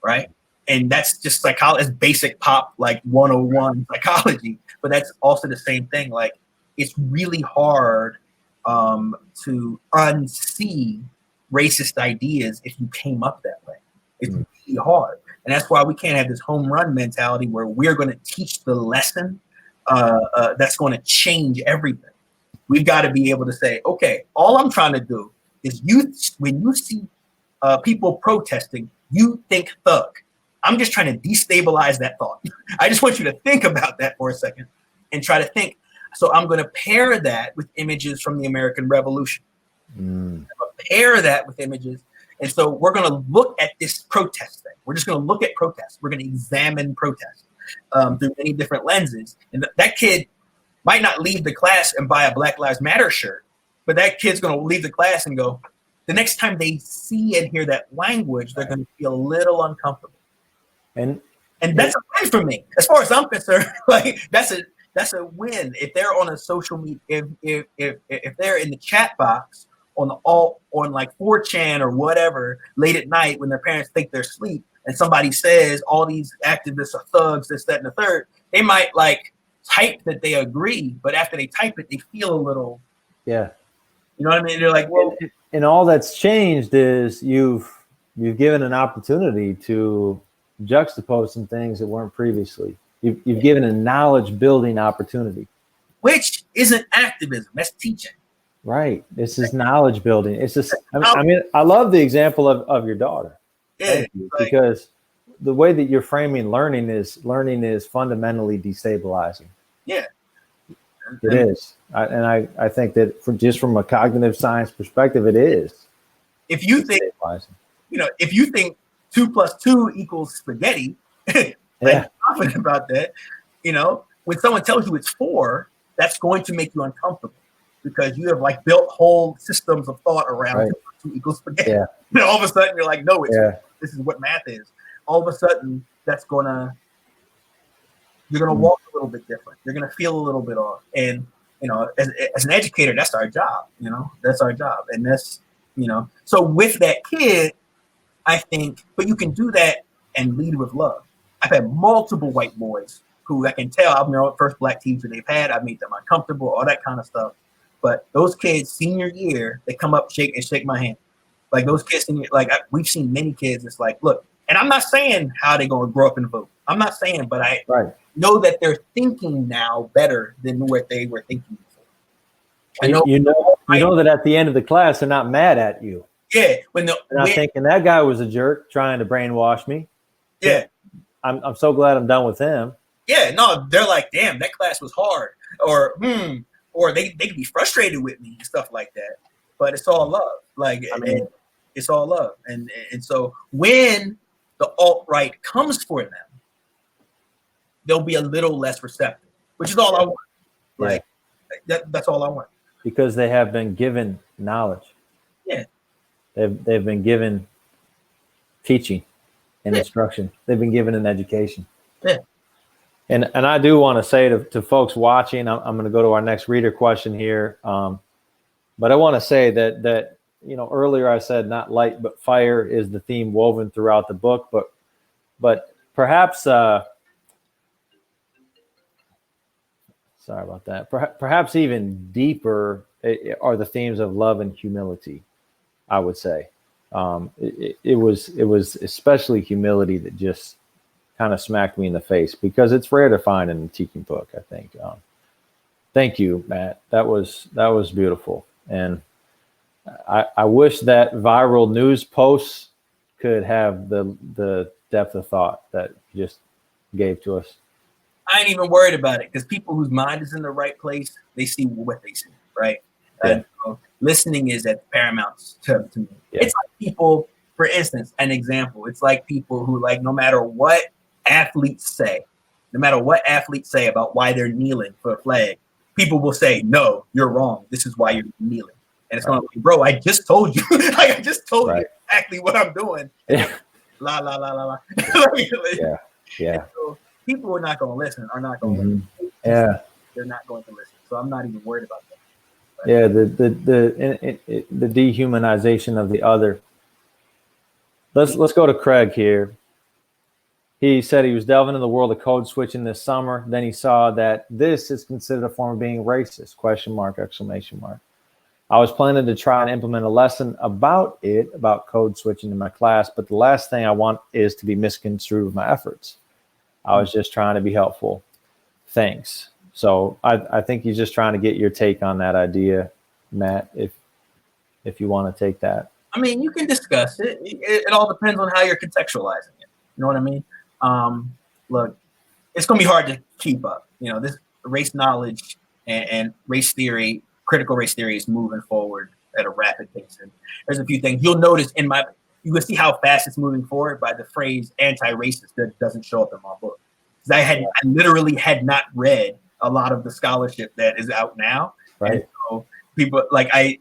right? And that's just psychology, it's basic pop, like 101 psychology. But that's also the same thing. Like, it's really hard to unsee racist ideas if you came up that way. It's really hard. And that's why we can't have this home run mentality where we're going to teach the lesson that's going to change everything. We've got to be able to say, okay, all I'm trying to do is when you see people protesting, you think thug. I'm just trying to destabilize that thought. I just want you to think about that for a second and try to think. So I'm going to pair that with images from the American Revolution. Pair that with images. And so we're going to look at this protest thing. We're just going to look at protests. We're going to examine protests through many different lenses. And that kid might not leave the class and buy a Black Lives Matter shirt, but that kid's going to leave the class and go, the next time they see and hear that language, they're going to feel a little uncomfortable. And that's a win for me. As far as I'm concerned, like that's a win. If they're on a social media, if they're in the chat box on like 4chan or whatever late at night when their parents think they're asleep and somebody says all these activists are thugs, this, that, and the third, they might like type that they agree, but after they type it, they feel a little, you know what I mean? They're like, well, and all that's changed is you've given an opportunity to juxtapose some things that weren't previously. You've given a knowledge building opportunity, which isn't activism, that's teaching. Right. This is knowledge building. It's just, I mean, I love the example of your daughter. Thank you, because the way that you're framing learning is fundamentally destabilizing. Yeah, it is. I think that from a cognitive science perspective, it is. If you think, if you think 2 + 2 = spaghetti, like confident about that, when someone tells you it's 4, that's going to make you uncomfortable because you have like built whole systems of thought around 2 + 2 = spaghetti. Yeah. All of a sudden you're like, no, this is what math is. All of a sudden you're gonna walk a little bit different. You're gonna feel a little bit off. And as an educator, that's our job. That's our job. And that's so with that kid, I think, but you can do that and lead with love. I've had multiple white boys who I can tell I'm the first Black teacher they've had. I made them uncomfortable, all that kind of stuff. But those kids, senior year, they come up, shake my hand. Like those kids, we've seen many kids. It's like, look, and I'm not saying how they're going to grow up and vote. I'm not saying, but I know that they're thinking now better than what they were thinking before. I know, you know that at the end of the class, they're not mad at you. Yeah, they're not thinking that guy was a jerk trying to brainwash me. Yeah, I'm so glad I'm done with him. Yeah, no, they're like, damn, that class was hard, or they can be frustrated with me and stuff like that. But it's all love, it's all love, and so when the alt-right comes for them, they'll be a little less receptive, which is all I want. That's all I want. Because they have been given knowledge. Yeah. They've been given teaching and instruction. They've been given an education. Yeah. And I do want to say to folks watching, I'm going to go to our next reader question here. But I want to say that earlier I said not light but fire is the theme woven throughout the book, but perhaps sorry about that. Perhaps even deeper are the themes of love and humility, I would say. It was especially humility that just kind of smacked me in the face, because it's rare to find in a teaching book, I think. Thank you, Matt. That was beautiful. And I wish that viral news posts could have the depth of thought that you just gave to us. I ain't even worried about it, because people whose mind is in the right place, they see what they see, right? Yeah. Listening is at paramount to me. Yeah. It's like people, for instance, an example. It's like people who, like, no matter what athletes say about why they're kneeling for a flag, people will say, no, you're wrong. This is why you're kneeling. And it's going to be, bro, I just told you. I just told you exactly what I'm doing. Yeah. La, la, la, la, la. Yeah. Yeah. And so people are not going to listen, are not going to listen. Yeah. They're not going to listen. So I'm not even worried about that. But yeah. The dehumanization of the other. Let's go to Craig here. He said he was delving into the world of code switching this summer. Then he saw that this is considered a form of being racist, question mark, exclamation mark. I was planning to try and implement a lesson about code switching in my class, but the last thing I want is to be misconstrued with my efforts. I was just trying to be helpful. Thanks. So I think he's just trying to get your take on that idea, Matt, if you want to take that. I mean, you can discuss it. It all depends on how you're contextualizing it. You know what I mean? Look, it's going to be hard to keep up. You know, this race knowledge and race theory, critical race theory is moving forward at a rapid pace. And there's a few things you'll notice you can see how fast it's moving forward by the phrase anti-racist that doesn't show up in my book. Because I literally had not read a lot of the scholarship that is out now. Right. And so people like I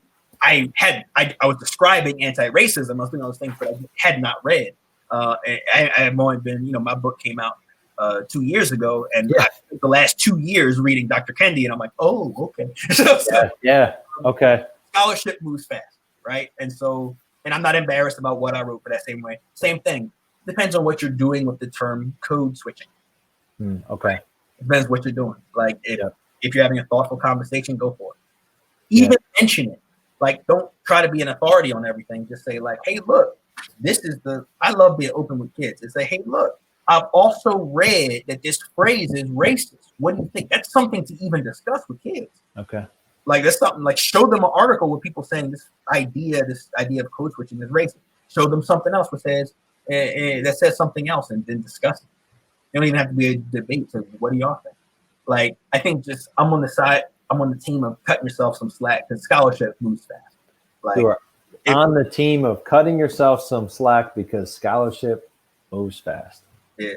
was describing anti-racism. I was doing those things, but I had not read. I've only been, my book came out 2 years ago, and I spent the last 2 years reading Dr. Kendi, and I'm like, oh, okay. Okay. Scholarship moves fast, right? And so, and I'm not embarrassed about what I wrote for that same way. Same thing. Depends on what you're doing with the term code switching. Okay. Right? Depends what you're doing. Like if you're having a thoughtful conversation, go for it. Even mention it. Like, don't try to be an authority on everything. Just say like, hey, look, I love being open with kids and say, hey, look, I've also read that this phrase is racist. What do you think? That's something to even discuss with kids. Okay. Like that's something like show them an article with people saying this idea of code switching is racist. Show them something else that says something else and then discuss it. It don't even have to be a debate. So what do y'all think? Like, I think I'm on the team of cutting yourself some slack because scholarship moves fast. Like, you are on the team of cutting yourself some slack because scholarship moves fast. Yeah.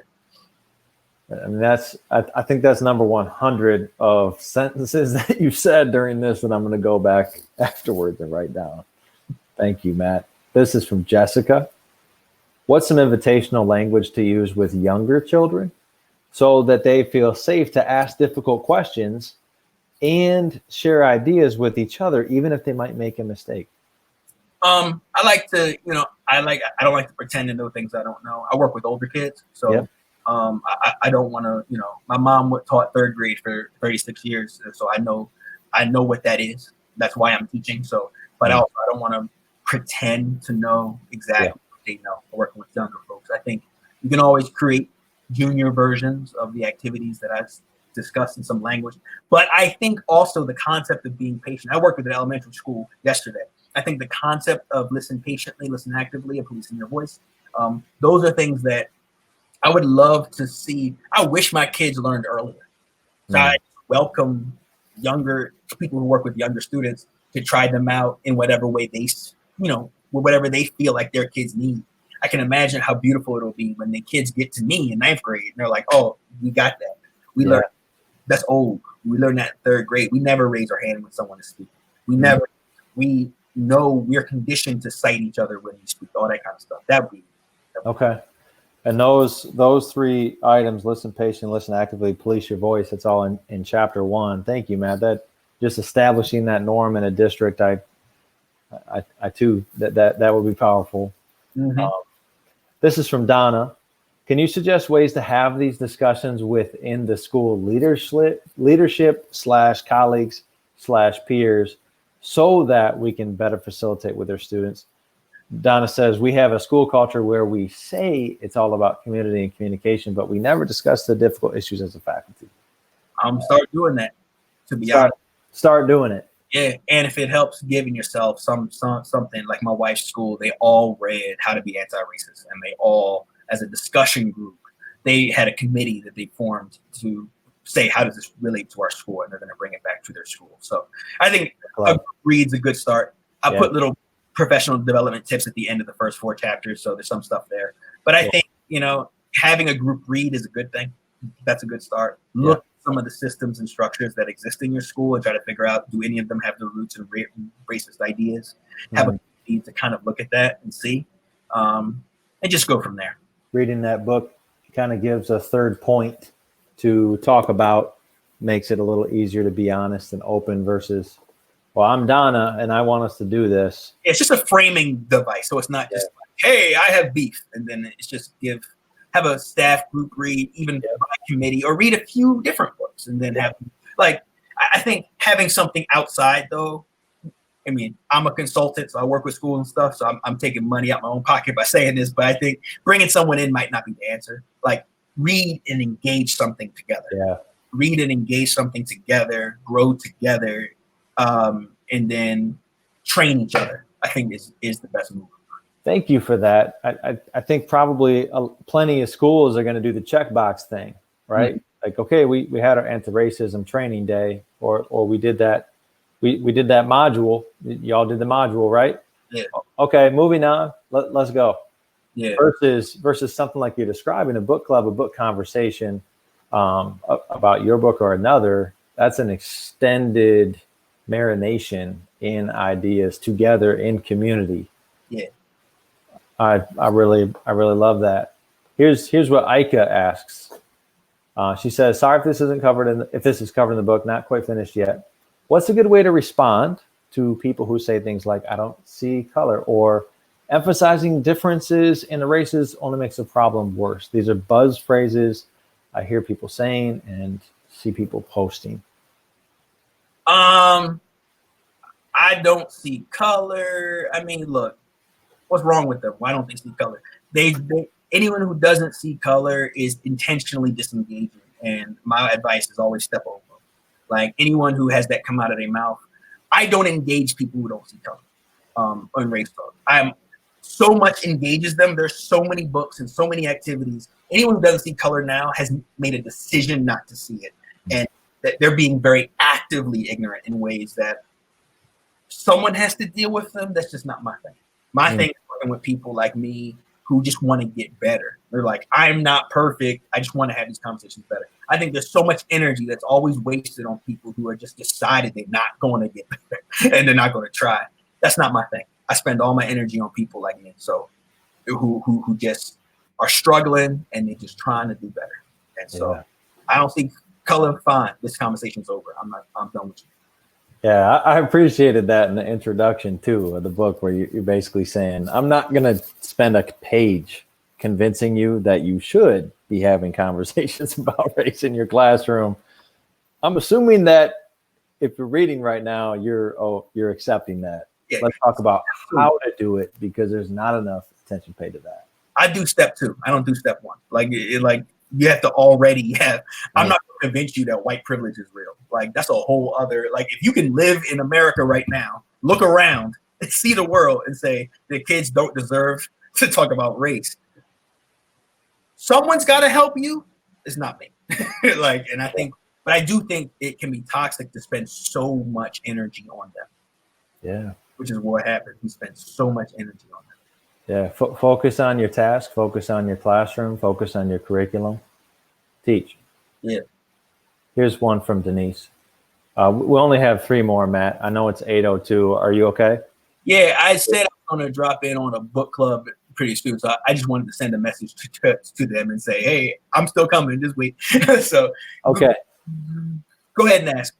I mean, I think that's number 100 of sentences that you said during this that I'm going to go back afterwards and write down. Thank you, Matt. This is from Jessica. What's some invitational language to use with younger children so that they feel safe to ask difficult questions and share ideas with each other, even if they might make a mistake? I like to, I don't like to pretend to know things I don't know. I work with older kids, so I don't want to, my mom taught third grade for 36 years, so I know what that is. That's why I'm teaching. So, but I don't want to pretend to know exactly what they know. Working with younger folks, I think you can always create junior versions of the activities that I've discussed in some language. But I think also the concept of being patient. I worked with an elementary school yesterday. I think the concept of listen patiently, listen actively, and policing your voice. Those are things that I would love to see. I wish my kids learned earlier. So I welcome younger people who work with younger students to try them out in whatever way whatever they feel like their kids need. I can imagine how beautiful it'll be when the kids get to me in 9th grade and they're like, oh, we got that. We learned. That's old. We learned that in 3rd grade. We never raise our hand when someone is speaking. We know we're conditioned to cite each other when you speak, all that kind of stuff. That would be okay. And those 3 items, listen patient, listen actively, police your voice, it's all in chapter 1. Thank you, Matt. That just establishing that norm in a district, I too, that would be powerful. Mm-hmm. This is from Donna. Can you suggest ways to have these discussions within the school leadership / colleagues / peers so that we can better facilitate with their students? Donna says, we have a school culture where we say it's all about community and communication, but we never discuss the difficult issues as a faculty. Start doing that, to be honest. Start doing it. Yeah, and if it helps giving yourself something like my wife's school, they all read How to Be Anti-Racist, and they all, as a discussion group, they had a committee that they formed to say, how does this relate to our school? And they're going to bring it back to their school. So I think a read's a good start. I put little professional development tips at the end of the first 4 chapters, so there's some stuff there. But I think, having a group read is a good thing. That's a good start. Look at some of the systems and structures that exist in your school and try to figure out, do any of them have the roots in racist ideas? Have a need to kind of look at that and see, and just go from there. Reading that book kind of gives a third point to talk about, makes it a little easier to be honest and open versus, well, I'm Donna and I want us to do this. It's just a framing device. So it's not just like, hey, I have beef. And then it's just have a staff group read, even by committee, or read a few different books. And then have, like, I think having something outside, though, I mean, I'm a consultant, so I work with schools and stuff. So I'm taking money out my own pocket by saying this, but I think bringing someone in might not be the answer. Like, read and engage something together. Yeah. Read and engage something together, grow together, and then train each other, I think is the best move. Thank you for that. I think probably plenty of schools are going to do the checkbox thing, right? Mm-hmm. Like, okay, we had our anti-racism training day, or we did that. We did that module. Y'all did the module, right? Yeah. Okay, moving on. Let's go. Yeah. Versus something like you're describing, a book club, a book conversation about your book or another. That's an extended marination in ideas together in community. Yeah. I really love that. Here's what Aika asks. She says, sorry if this isn't covered if this is covered in the book, not quite finished yet. What's a good way to respond to people who say things like, I don't see color, or emphasizing differences in the races only makes the problem worse? These are buzz phrases I hear people saying and see people posting. I don't see color. I mean, look, what's wrong with them? Why don't they see color? Anyone who doesn't see color is intentionally disengaging. And my advice is always step over. Like, anyone who has that come out of their mouth, I don't engage people who don't see color on race talk. I'm so much engages them. There's so many books and so many activities. Anyone who doesn't see color now has made a decision not to see it. And that they're being very actively ignorant in ways that someone has to deal with them. That's just not my thing. My thing is working with people like me who just want to get better. They're like, I'm not perfect. I just want to have these conversations better. I think there's so much energy that's always wasted on people who are just decided they're not going to get better and they're not going to try. That's not my thing. I spend all my energy on people like me, so who just are struggling and they're just trying to do better. And so I don't see color. Fine, this conversation's over. I'm done with you. Yeah, I appreciated that in the introduction too of the book, where you're basically saying, I'm not going to spend a page convincing you that you should be having conversations about race in your classroom. I'm assuming that if you're reading right now, you're accepting that. Yeah. Let's talk about how to do it, because there's not enough attention paid to that. I do step 2. I don't do step 1. Like you have to already have. I'm not going to convince you that white privilege is real. Like, that's a whole other. Like, if you can live in America right now, look around and see the world and say the kids don't deserve to talk about race, someone's got to help you. It's not me. And I think, but I do think it can be toxic to spend so much energy on them. Yeah. Which is what happens. We spend so much energy on them. Yeah. Focus on your task. Focus on your classroom. Focus on your curriculum. Teach. Yeah. Here's one from Denise. We only have 3 more, Matt. I know it's 8:02. Are you okay? Yeah, I said I'm going to drop in on a book club pretty soon. So I just wanted to send a message to them and say, hey, I'm still coming this week. So okay. Go ahead and ask.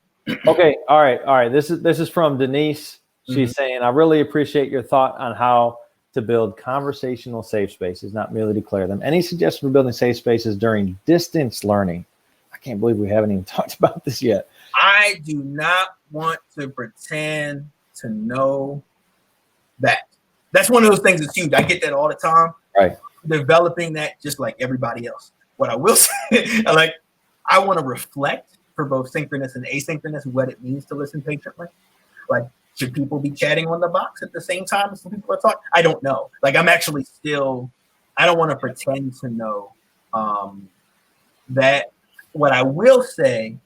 Okay. All right. This is from Denise. She's saying, I really appreciate your thought on how to build conversational safe spaces, not merely declare them. Any suggestions for building safe spaces during distance learning? I can't believe we haven't even talked about this yet. I do not want to pretend to know that. That's one of those things that's huge. I get that all the time. Right. Developing that just like everybody else. What I will say, I want to reflect for both synchronous and asynchronous what it means to listen patiently. Like, should people be chatting on the box at the same time as some people are talking? I don't know. Like, I'm actually still, I don't want to pretend to know that. What I will say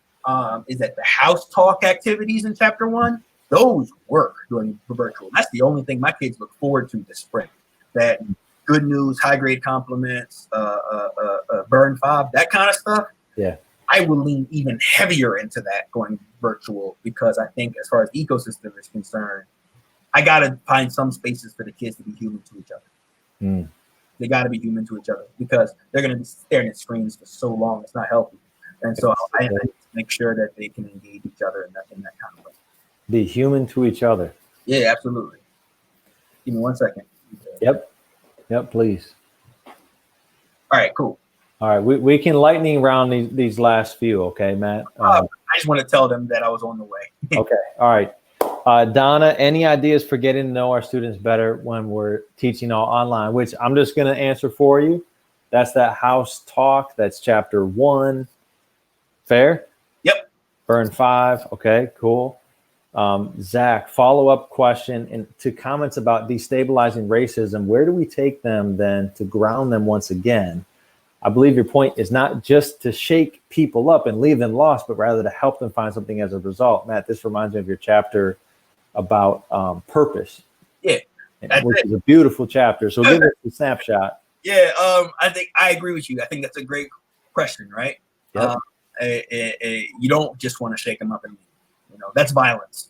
is that the house talk activities in chapter 1, those work during the virtual. That's the only thing my kids look forward to this spring. That good news, high grade compliments, burn 5, that kind of stuff. Yeah. I will lean even heavier into that going virtual, because I think as far as ecosystem is concerned, I got to find some spaces for the kids to be human to each other. They got to be human to each other because they're going to be staring at screens for so long. It's not healthy. And so I make sure that they can engage each other in that kind of way. Be human to each other. Yeah, absolutely. Give me 1 second. Yep, please. All right, cool. All right, we can lightning round these last few, okay, Matt? I just want to tell them that I was on the way. Okay, all right. Donna, any ideas for getting to know our students better when we're teaching all online? Which I'm just going to answer for you. That's that house talk. That's chapter 1. Fair? Yep. Burn 5. Okay, cool. Zach, follow-up question and to comments about destabilizing racism. Where do we take them then to ground them once again? I believe your point is not just to shake people up and leave them lost, but rather to help them find something as a result. Matt, this reminds me of your chapter about purpose. Yeah. Which is a beautiful chapter. So give us a snapshot. Yeah, I think I agree with you. I think that's a great question, right? Yep. You don't just want to shake them up and leave. That's violence.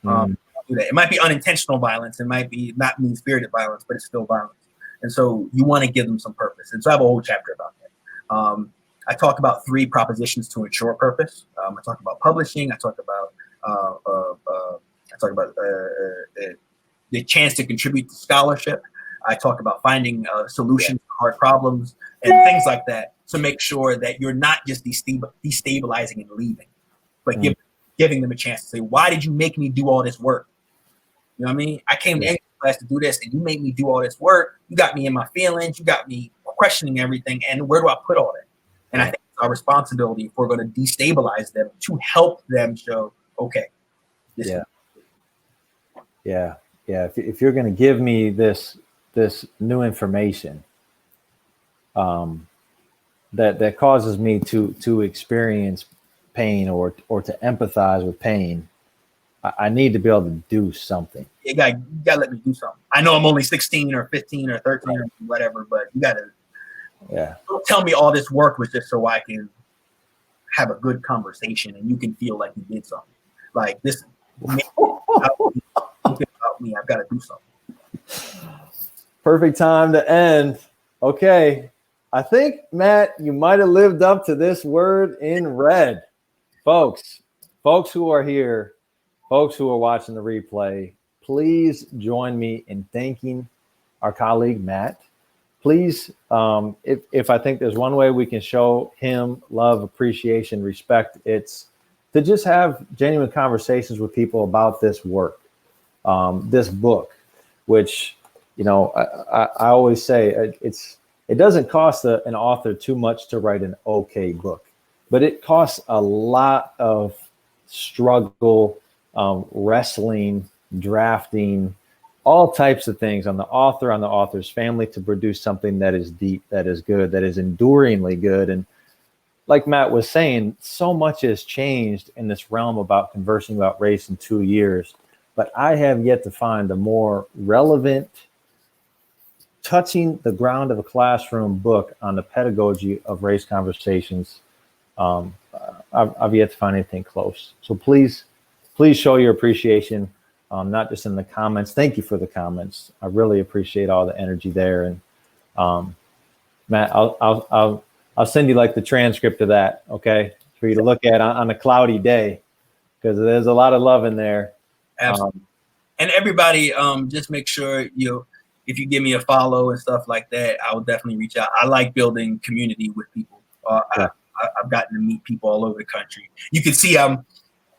Do that. It might be unintentional violence. It might be not mean-spirited violence, but it's still violence. And so you want to give them some purpose. And so I have a whole chapter about that. I talk about 3 propositions to ensure purpose. I talk about publishing. I talk about the chance to contribute to scholarship. I talk about finding solutions to hard problems and things like that to make sure that you're not just destabilizing and leaving, but giving them a chance to say, why did you make me do all this work? You know what I mean? I came to English class to do this and you made me do all this work. You got me in my feelings. You got me questioning everything. And where do I put all that? And I think it's our responsibility if we're going to destabilize them to help them show, okay. Yeah. If you're going to give me this new information that causes me to experience pain or to empathize with pain, I need to be able to do something. You gotta let me do something. I know I'm only 16 or 15 or 13 or whatever, but you gotta. Yeah. Don't tell me all this work was just so I can have a good conversation and you can feel like you did something. Like this. About me, I've got to do something. Perfect time to end. Okay. I think, Matt, you might have lived up to this word in red. Folks who are here, folks who are watching the replay, please join me in thanking our colleague, Matt. Please, if I think there's one way we can show him love, appreciation, respect, it's to just have genuine conversations with people about this work, this book, which, I always say it doesn't cost an author too much to write an okay book, but it costs a lot of struggle, wrestling, drafting, all types of things on the author's family to produce something that is deep, that is good, that is enduringly good. And like Matt was saying, so much has changed in this realm about conversing about race in 2 years, but I have yet to find a more relevant, touching the ground of a classroom book on the pedagogy of race conversations. I've yet to find anything close. So please show your appreciation, not just in the comments. Thank you for the comments. I really appreciate all the energy there. And Matt, I'll send you like the transcript of that, okay, for you to look at on a cloudy day, because there's a lot of love in there. Absolutely. And everybody, just make sure if you give me a follow and stuff like that, I will definitely reach out. I like building community with people. I've gotten to meet people all over the country. You can see I'm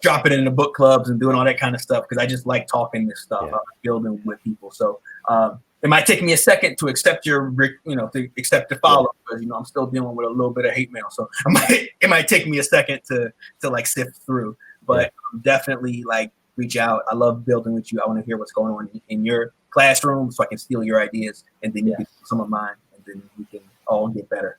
dropping into book clubs and doing all that kind of stuff because I just like talking this stuff. I like building with people. So it might take me a second to accept to accept the follow because I'm still dealing with a little bit of hate mail. So it might take me a second to like sift through. But definitely like reach out. I love building with you. I want to hear what's going on in your classroom so I can steal your ideas and then you can steal some of mine and then we can all get better.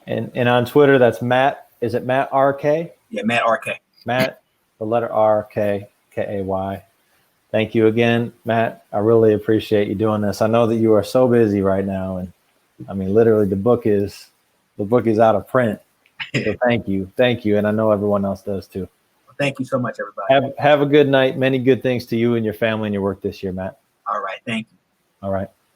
And on Twitter, that's Matt. Is it Matt RK? Yeah, Matt RK. Matt, the letter R, K, K-A-Y. Thank you again, Matt. I really appreciate you doing this. I know that you are so busy right now. And I mean, literally the book is out of print. So thank you. And I know everyone else does too. Thank you so much, everybody. Have a good night. Many good things to you and your family and your work this year, Matt. All right. Thank you. All right.